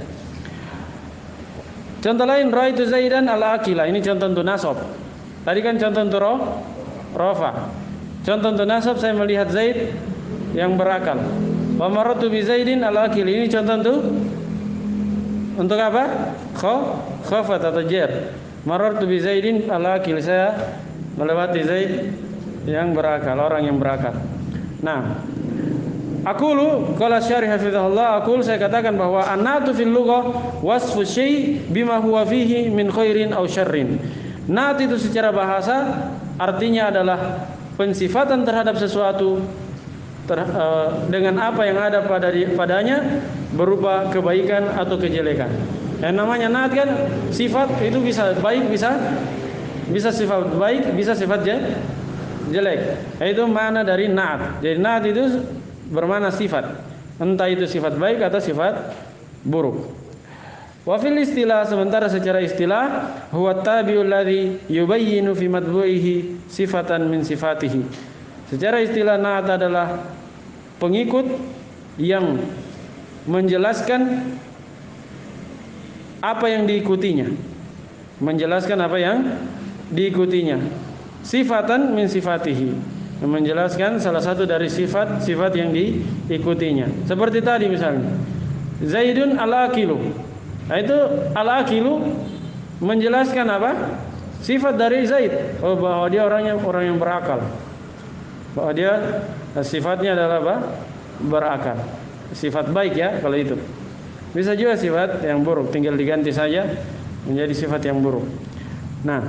A: Contoh lain, ra'aitu Zaidan al-aqila. Ini contoh untuk nasab. Tadi kan contoh untuk rafa. Contoh untuk nasab, saya melihat Zaid yang berakal. Wa marartu bi Zaidin al-aqil. Ini contoh untuk apa? Khafat atau jar. Marartu bi Zaidin al-aqil. Saya melewati Zaid yang berakal, orang yang berakal. Nah, aqulu qala syarih hafizahullah, saya katakan bahwa an-natu fil lughah wasfu syai' bima huwa fihi min khairin aw syarrin. Nat itu secara bahasa artinya adalah pensifatan terhadap sesuatu dengan apa yang ada padanya berupa kebaikan atau kejelekan. Yang namanya na'at kan sifat itu bisa baik, bisa sifat baik, bisa sifat jelek. Itu makna dari na'at. Jadi na'at itu bermakna sifat, entah itu sifat baik atau sifat buruk. Wa fil istilah, sementara secara istilah, huwa tabi'ul ladzi yubayyinu fi matbu'ihi sifatan min sifatihi. Secara istilah na'at adalah pengikut yang menjelaskan apa yang diikutinya. Menjelaskan apa yang diikutinya. Sifatan min sifatihi. Menjelaskan salah satu dari sifat-sifat yang diikutinya. Seperti tadi misalnya, Zaidun al-aqilu. Nah, itu al-aqilu menjelaskan apa? Sifat dari Zaid. Bahwa dia orang yang berakal. Bahwa dia sifatnya adalah apa? Berakal. Sifat baik ya kalau itu. Bisa juga sifat yang buruk, tinggal diganti saja menjadi sifat yang buruk. Nah,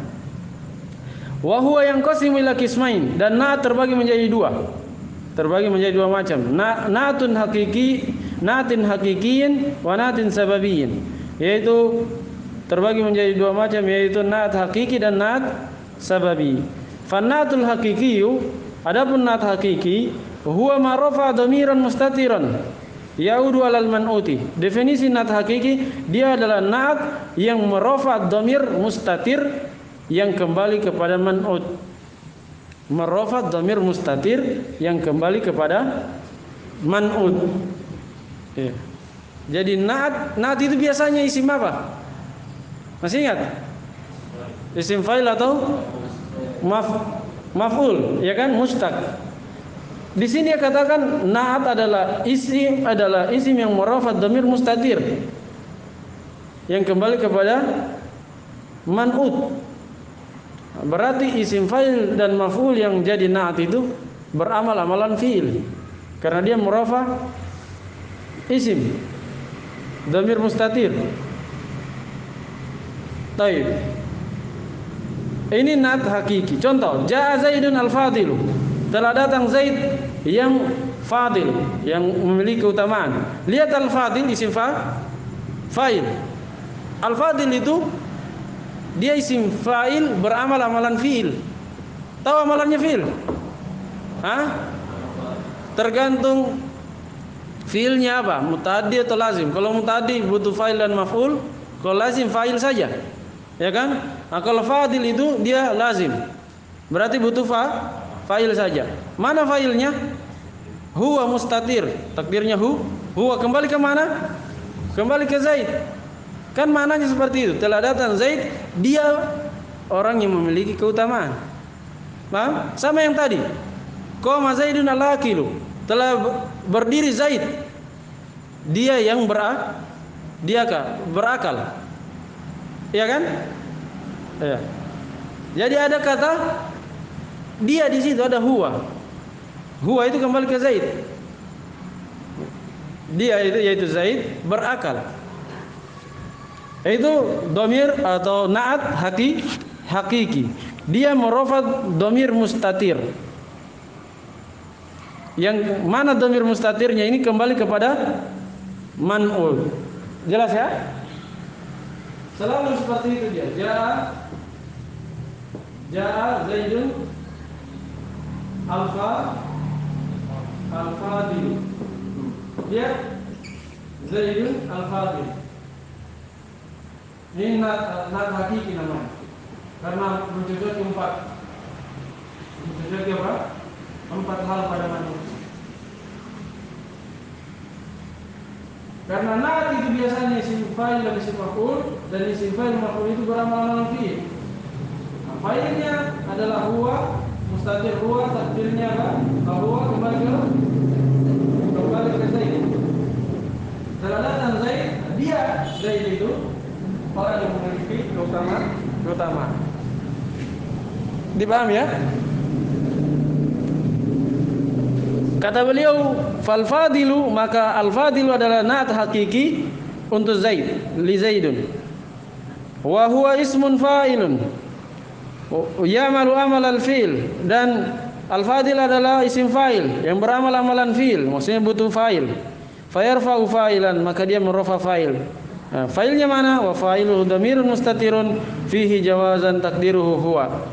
A: wa huwa yanqasimu ila qismain, dan na'at terbagi menjadi 2. Terbagi menjadi 2 macam. Na'atun hakiki, na'atin hakikiyin wa na'atin sababiyyin. Yaitu terbagi menjadi 2 macam, yaitu na'at hakiki dan na'at sababi. Fan-na'atul hakikiyu, adapun na'at hakiki, huwa ma rafa dhamiran mustatiran yaudu alal man'uti. Definisi na'at hakiki, dia adalah na'at yang merafa dhamir mustatir yang kembali kepada man'ut. Merafa dhamir mustatir yang kembali kepada man'ut. Ya. Jadi na'at itu biasanya isim apa? Masih ingat? Isim fa'il atau maf'ul, ya kan? Mustaq. Di sini dia katakan na'at adalah isim yang murafat dhamir mustatir yang kembali kepada man'ut. Berarti isim fa'il dan maf'ul yang jadi na'at itu beramal amalan fi'il karena dia murafah isim dhamir mustatir. Baik. Ini na'at hakiki. Contoh, ja'a Zaidun al-fadilu. Telah datang Zaid yang fadil, yang memiliki keutamaan. Lihat al-fadil isim fa'il. Al-fadil itu dia isim fa'il beramal amalan fi'il. Tahu amalannya fi'il? Tergantung fi'ilnya apa, muta'addi atau lazim. Kalau muta'addi butuh fa'il dan maf'ul, kalau lazim fa'il saja. Ya kan? Nah, kalau fadil itu dia lazim. Berarti butuh fa'il saja. Mana fa'ilnya? Huwa mustatir. Takdirnya huwa kembali ke mana? Kembali ke Zaid. Kan maknanya seperti itu. Telah datang Zaid, dia orang yang memiliki keutamaan. Paham? Sama yang tadi. Qama Zaidun al-aqilu. Telah berdiri Zaid. Dia yang berakal. Iya kan? Iya. Jadi ada kata dia di situ, ada huwa. Huwa itu kembali ke Zaid. Dia itu yaitu Zaid berakal. Itu domir atau naat hakiki. Dia merofat domir mustatir. Yang mana domir mustatirnya ini kembali kepada man'ul. Jelas ya? Selalu seperti itu dia. Ja'a Zaidun al-fadil. Dia Zaidun al-fadil. Ini nat hakiki namanya. Karena mencocoki empat hal pada manusia. Karena nat itu biasanya isim fa'il dan isim maf'ul, dan isim fa'il maf'ul itu beramal-amal fi'il. Nah, fa'ilnya adalah huwa, mustatir huwa, takdirnya apa? Huwa kembali ke Zaid. Setelah datang Zaid, dia Zaid itu orang yang memiliki keutamaan. Dipaham ya? Kata beliau, fal fadilu, maka al fadilu adalah naat hakiki untuk Zaid, li Zaidun. Wa huwa ismun fa'ilun. Ya'malu amal al-fi'l, dan al fadil adalah isim fa'il yang beramal amalan fi'il, maksudnya butuh fa'il. Fayarfa'u fa'ilan, maka dia merofa fa'il. Nah, fa'ilnya mana? Wa fa'iluhu dhamirun mustatirun fihi jawazan takdiruhu huwa.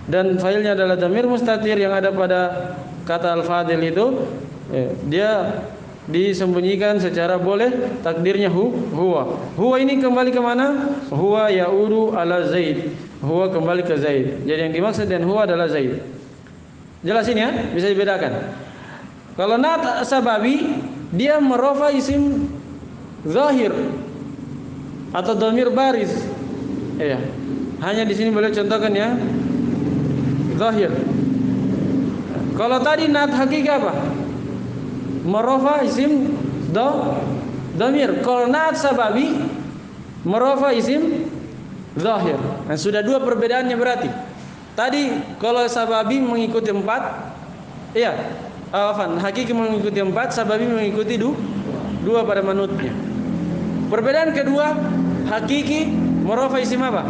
A: Dan fa'ilnya adalah dhamir mustatir yang ada pada kata al-fadil itu, dia disembunyikan secara boleh, takdirnya huwa. Huwa ini kembali ke mana? Huwa ya'udu ala Zaid. Huwa kembali ke Zaid. Jadi yang dimaksud dengan huwa adalah Zaid. Jelasin ya? Bisa dibedakan. Kalau nat sababi, dia merofa isim zahir atau dhamir baris. Iya. Hanya di sini boleh contohkan ya. Zahir. Kalau tadi nat hakiki apa? Merofa isim dhamir. Kalau nat sababi merofa isim zahir. Nah, sudah dua perbedaannya berarti. Tadi kalau sababi mengikuti empat, iya. Hakiki mengikuti empat, sababi mengikuti dua pada manutnya. Perbedaan kedua, hakiki merofa isim apa?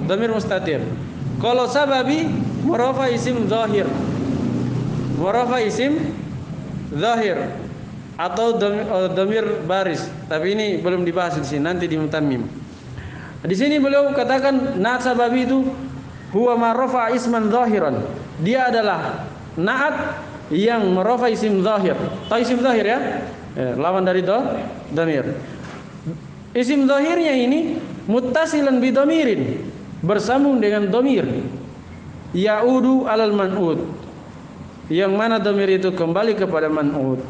A: Dhamir mustatir. Kalau sababi merofa isim zahir. Merofa isim zahir atau dhamir baris. Tapi ini belum dibahas di sini, nanti di mutammim. Di sini beliau katakan naat sababi itu huwa ma rafa isman zahiran. Dia adalah naat yang merofa isim zahir. Tahu isim zahir ya? Lawan dari dhamir. Isim zahirnya ini muttasilan bi dhamirin, bersambung dengan dhamir. Ya'udu alal man'ud. Yang mana dhamir itu kembali kepada man'ud.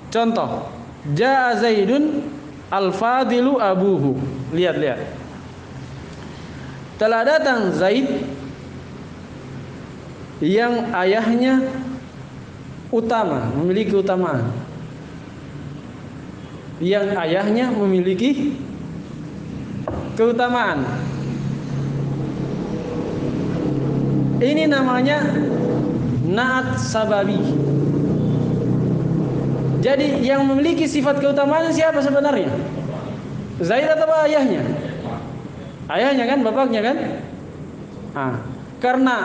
A: Contoh, Ja'a Zaidun al-fadilu abuhu. Lihat. Telah datang Zaid yang ayahnya utama, memiliki keutamaan. Yang ayahnya memiliki keutamaan. Ini namanya naat sababi. Jadi yang memiliki sifat keutamaan siapa sebenarnya? Zaid atau ayahnya? Ayahnya kan, bapaknya kan? Karena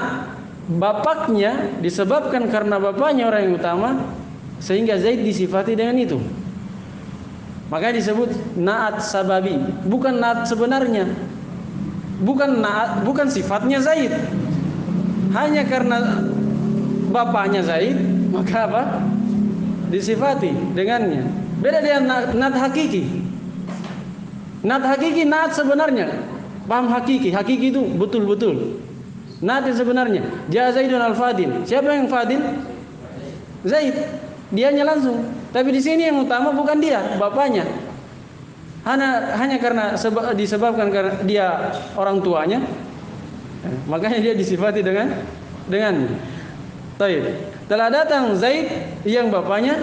A: bapaknya disebabkan karena bapaknya orang yang utama, sehingga Zaid disifati dengan itu. Makanya disebut naat sababi, bukan naat sebenarnya. Bukan sifatnya Zaid. Hanya karena bapaknya Zaid, maka apa? Disifati dengannya. Beda dengan naat hakiki. Naat hakiki naat sebenarnya. Paham hakiki? Hakiki itu betul-betul. Naat yang sebenarnya. Ja'a Zaidun al-fadil. Siapa yang fadil? Zaid. Dianya langsung. Tapi di sini yang utama bukan dia, bapaknya. Hanya karena disebabkan karena dia orang tuanya, makanya dia disifati dengan dengannya. Baik. Telah datang Zaid yang bapaknya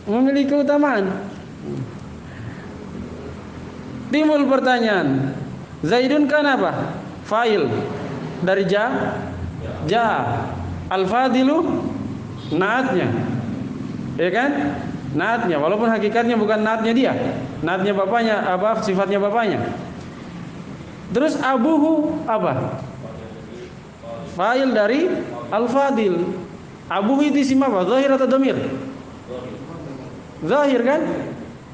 A: memiliki keutamaan. Timbul pertanyaan, Zaidun kan apa? Fa'il dari ja. Al-fadilu naatnya. Ya kan? Naatnya, walaupun hakikatnya bukan naatnya dia. Naatnya bapaknya, apa sifatnya bapaknya. Terus abuhu apa? Fa'il dari al-fadil. Abuhu itu isim apa? Zahir atau dhamir? Zahir kan?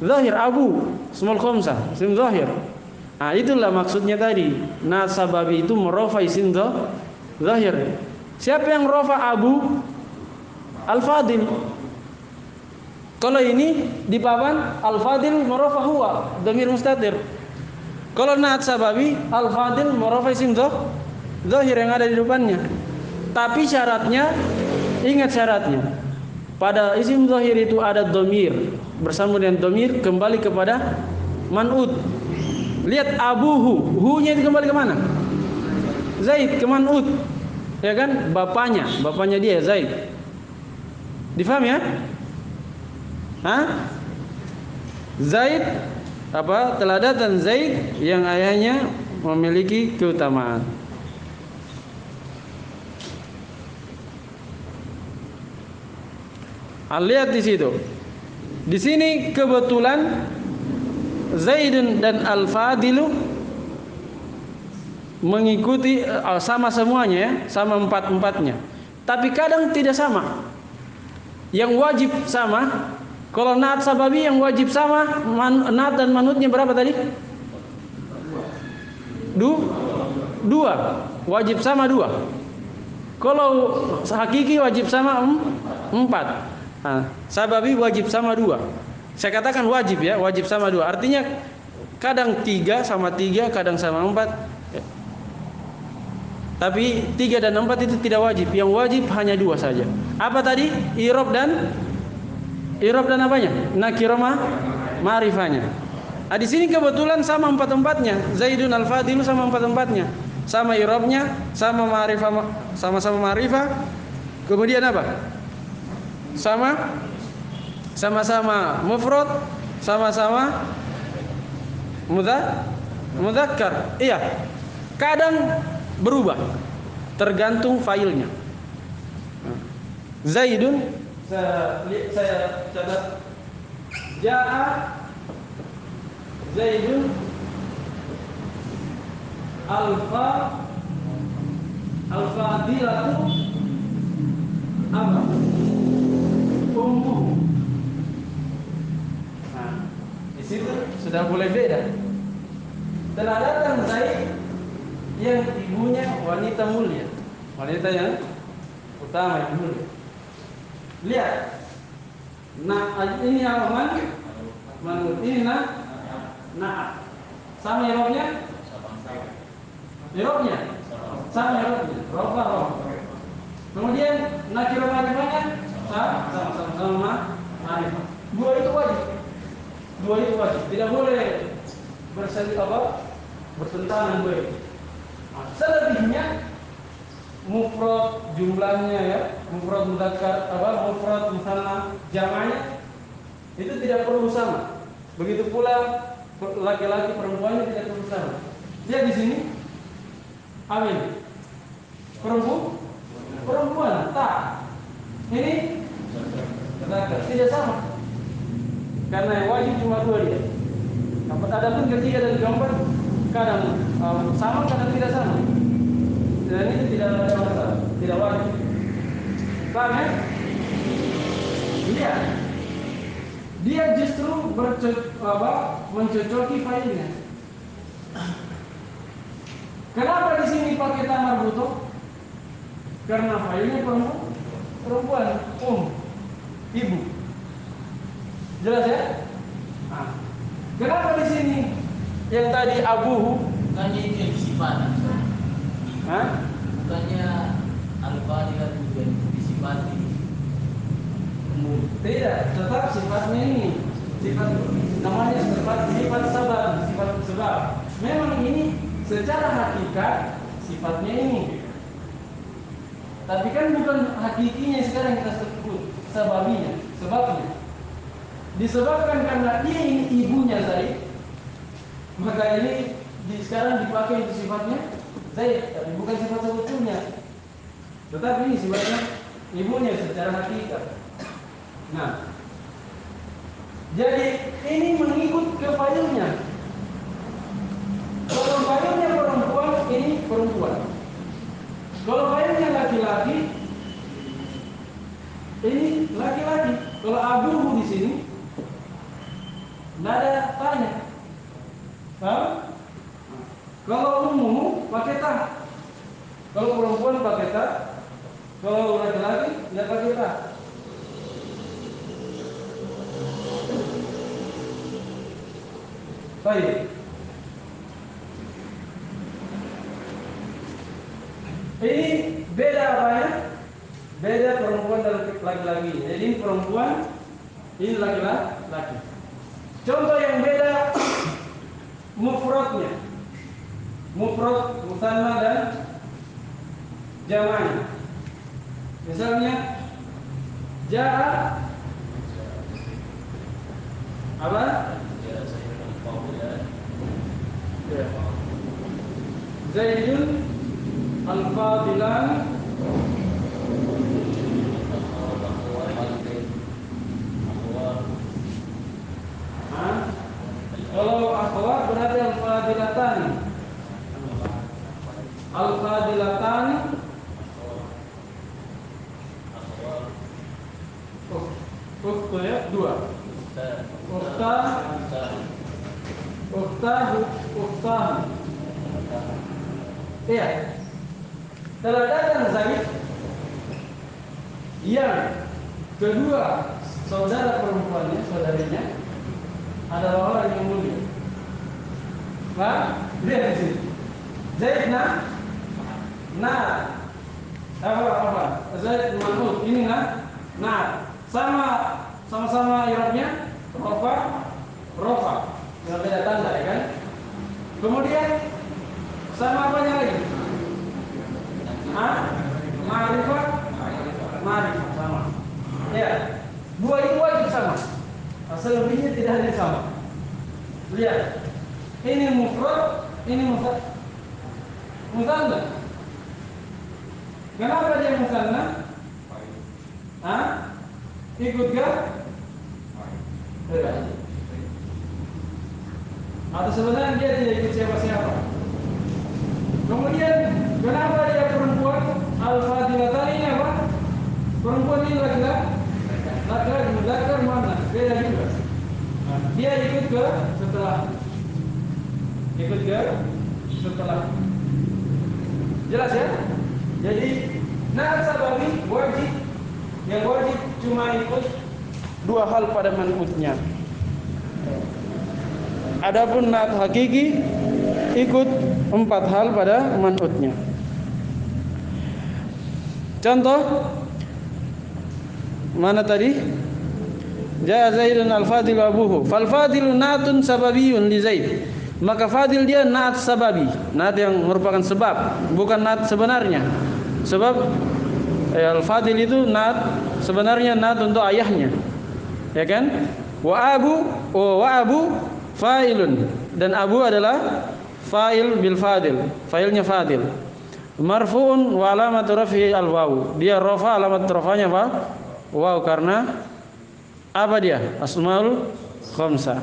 A: Zahir abu, ismul khamsah, isim zahir. Nah, itulah maksudnya tadi. Nasababi itu merofa isim zahir. Siapa yang rofa abu? Al-fadil. Kalau ini di papan al-fadil merofa huwa, dhamir mustatir. Kalau naat sababi al-fadil merofa isim zahir yang ada di depannya. Tapi syaratnya, ingat syaratnya. Pada isim zahir itu ada dhamir, bersambung dengan dhamir kembali kepada man'ut. Lihat abuhu, hu-nya itu kembali ke mana? Zaid, ke man'ut. Ya kan? Bapaknya dia Zaid. Difaham ya? Hah? Zaid apa? Teladatan Zaid yang ayahnya memiliki keutamaan. Lihat di situ. Di sini kebetulan Zaidun dan Al-Fadilu mengikuti sama semuanya ya, sama empat-empatnya. Tapi kadang tidak sama. Yang wajib sama. Kalau naat sababi yang wajib sama, naat dan manutnya berapa tadi? Dua. Wajib sama 2. Kalau hakiki wajib sama 4. Nah, sababi wajib sama 2. Saya katakan wajib ya, wajib sama 2. Artinya kadang 3 sama 3, kadang sama 4. Tapi 3 dan 4 itu tidak wajib. Yang wajib hanya 2 saja. Apa tadi? I'rab dan apanya? Nakirah ma'rifahnya. Nah, di sini kebetulan sama 4-empatnya. Zaidun al-Fadilu sama 4-empatnya. Sama i'rabnya, sama ma'rifah, sama-sama ma'rifah. Kemudian apa? Sama-sama mufrad, sama-sama mudzakkar. Iya. Kadang berubah tergantung failnya. Zaidun saya catat Ja'a Zaidun Al-Fadilatu apa? Ummu. Nah, di situ sudah mulai beda. Telah datang Zaid yang ibunya wanita mulia, wanita yang utama yang mulia. Lihat, nah ini alaman, ini nah, sama irobnya, sama irobnya, rofa. Kemudian nakirah ma'rifahnya sama ma'rifah. Dua itu wajib, tidak boleh bertentangan dua itu. Nah, selebihnya mufrad jumlahnya ya, mufrad mudzakkar mufrad musanna jama'nya itu tidak perlu sama. Begitu pula laki-laki perempuannya tidak perlu sama. Lihat di sini. Amin. Perempuan tak. Ini tidak sama. Karena yang wajib cuma 2 dia. Adapun ketiga dan keempat kadang sama, kadang tidak sama. Dan itu tidak ada masalah, tidak wajib. Paham ya? Dia justru mencocoki failnya. Kenapa di sini pakai tamar butuh? Karena failnya perempuan, ibu. Jelas ya? Nah, kenapa di sini yang tadi abuhu?
B: Bukannya itu yang disifati. Bukannya al-fadilah juga disifati.
A: Tidak, tetap sifatnya ini. Sifat namanya sifat sebab. Memang ini secara hakikat sifatnya ini. Tapi kan bukan hakikinya sekarang kita sebut sababinya, sebabnya. Disebabkan karena dia ini ibunya Zaid, maka ini sekarang dipakai itu sifatnya Zaid, tapi bukan sifat sebetulnya. Tetapi ini sifatnya ibunya secara hakikat. Nah, jadi ini mengikut ke fa'ilnya. Kalau fa'ilnya perempuan, ini perempuan. Kalau fa'ilnya laki-laki, ini laki-laki. Kalau abuhu di sini, tidak ada tanya. Paham? Kalau umum pakai ta. Kalau perempuan pakai ta. Kalau laki-laki tidak pakai ta. Baik. Ini beda apanya? Beda perempuan dan laki-laki. Jadi ini perempuan, ini laki-laki. Contoh yang beda mufradnya. Mufrad, musanna dan jamaknya. Misalnya jaa apa? Zaidun al-fadilan kalau akhwat berarti al-fadilatan. Al-fadilatan ukhtu ya, dua. Ukhtahu. Iya. Telah datang Zaid yang kedua saudara perempuannya, saudarinya adalah orang yang mulia. Nah, lihat di sini. Zaid apa? Zaid man'ut. Ini sama-sama i'rabnya rofa. Beda tanda ya kan? Kemudian sama apanya lagi? Ma'rifah sama. Ya, dua itu wajib sama. Asal lebihnya tidak ada yang sama. Lihat, ini mufrad, ini musanna. Kenapa dia musanna? Ikut gak? Tidak. Atau sebenarnya dia tidak ikut siapa-siapa. Kemudian kenapa dia perempuan? Al-fadilatan ini apa? Perempuan ini laki-laki. Laki-laki mana? Beda juga. Dia ikut ke setelah. Jelas ya? Jadi na'at sababi wajib. Yang wajib cuma ikut dua hal pada man'utnya. Adapun na'at hakiki ikut 4 hal pada man'utnya. Contoh mana tadi? Jaa Zaidun al-fadilu abuhu. Fal fadilu na'atun sababiyun li Zaid. Maka fadil dia na'at sababi, na'at yang merupakan sebab, bukan na'at sebenarnya. Sebab al-fadil itu na'at sebenarnya na'at untuk ayahnya. Ya kan? Wa abu fa'ilun, dan abu adalah fa'il bil fadil, fa'ilnya fadil. Marfu'un wa alamatu raf'i al-waw. Dia rafa, alamat rafanya apa? Waw, karena apa dia? Asmaul khamsah.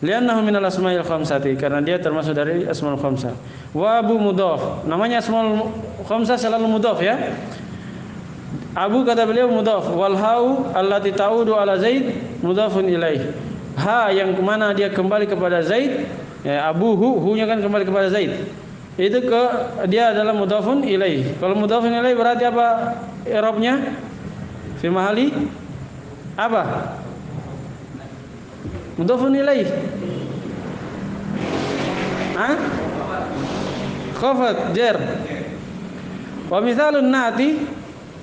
A: Li'annahu minal asmail khamsati, karena dia termasuk dari asmaul khamsah. Wa abu mudhaf. Namanya asmaul khamsah selalu mudhaf ya. Abu kata beliau mudhaf, wal hau allati ta'udu ala Zaid mudhafun ilaih. Ha yang kemana dia kembali kepada Zaid, ya, abuhu, hu-nya kan kembali kepada Zaid. Itu dia adalah mudhafun ilaih. Kalau mudhafun ilaih berarti apa i'rabnya? Fi mahali apa? Mudhafun ilaih. Khafat jar. Wa mithalun na'ti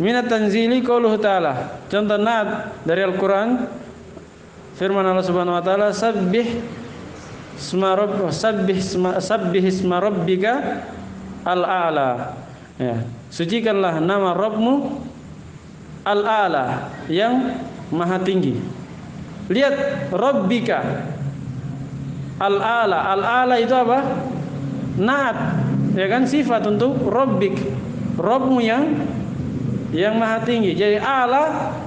A: minat tanzili qauluhu ta'ala. Contoh na'at dari Al-Qur'an firman Allah Subhanahu wa taala, sabbih isma rabbika al-a'la. Ya, sucikanlah nama Rabbmu Al-A'la, yang maha tinggi. Lihat Rabbika Al-A'la. Al-A'la itu apa? Naat, ya kan, sifat untuk Rabbik, Rabbmu yang maha tinggi. Jadi A'la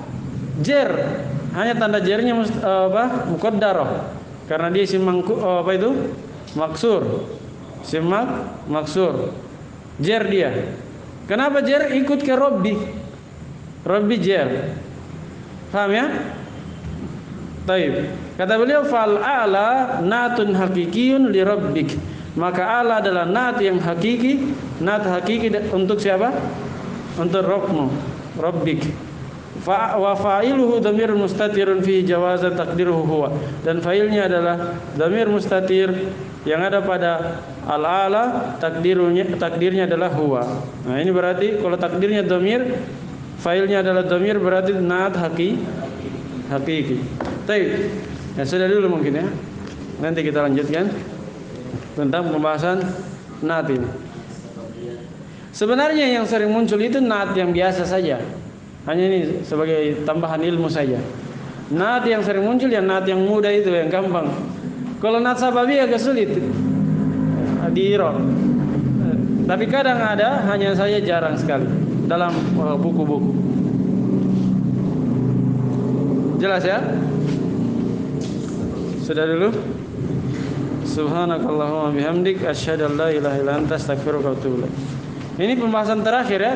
A: jer, hanya tanda jernya muqaddarah, karena dia isim maksur. Simak maksur. Jer dia. Kenapa jer? Ikut ke Rabbi. Rabbi jer. Paham ya? Taib. Kata beliau fal a'la natun hakikiyun li rabbik. Maka a'la adalah nat yang hakiki, nat hakiki untuk siapa? Untuk Rabbmu, Rabbik. Wa fa'iluhu dhamir mustatirun fi jawazan taqdiruhu huwa. Dan fa'ilnya adalah dhamir mustatir yang ada pada al-a'la, takdirnya adalah huwa. Nah, ini berarti kalau takdirnya dhamir, fa'ilnya adalah dhamir, berarti nat hakiki. Baik. Ya, sudah dulu mungkin ya. Nanti kita lanjutkan tentang pembahasan nat ini. Sebenarnya yang sering muncul itu nat yang biasa saja. Hanya ini sebagai tambahan ilmu saja. Nat yang sering muncul ya nat yang mudah itu, yang gampang. Kalau nat sababi agak sulit di i'rab. Tapi kadang ada, hanya saya jarang sekali dalam buku-buku. Jelas ya? Sudah dulu? Subhanakallahumma bihamdik asyhadu an la ilaha illa anta astaghfiruka wa atubu ilaik. Ini pembahasan terakhir ya.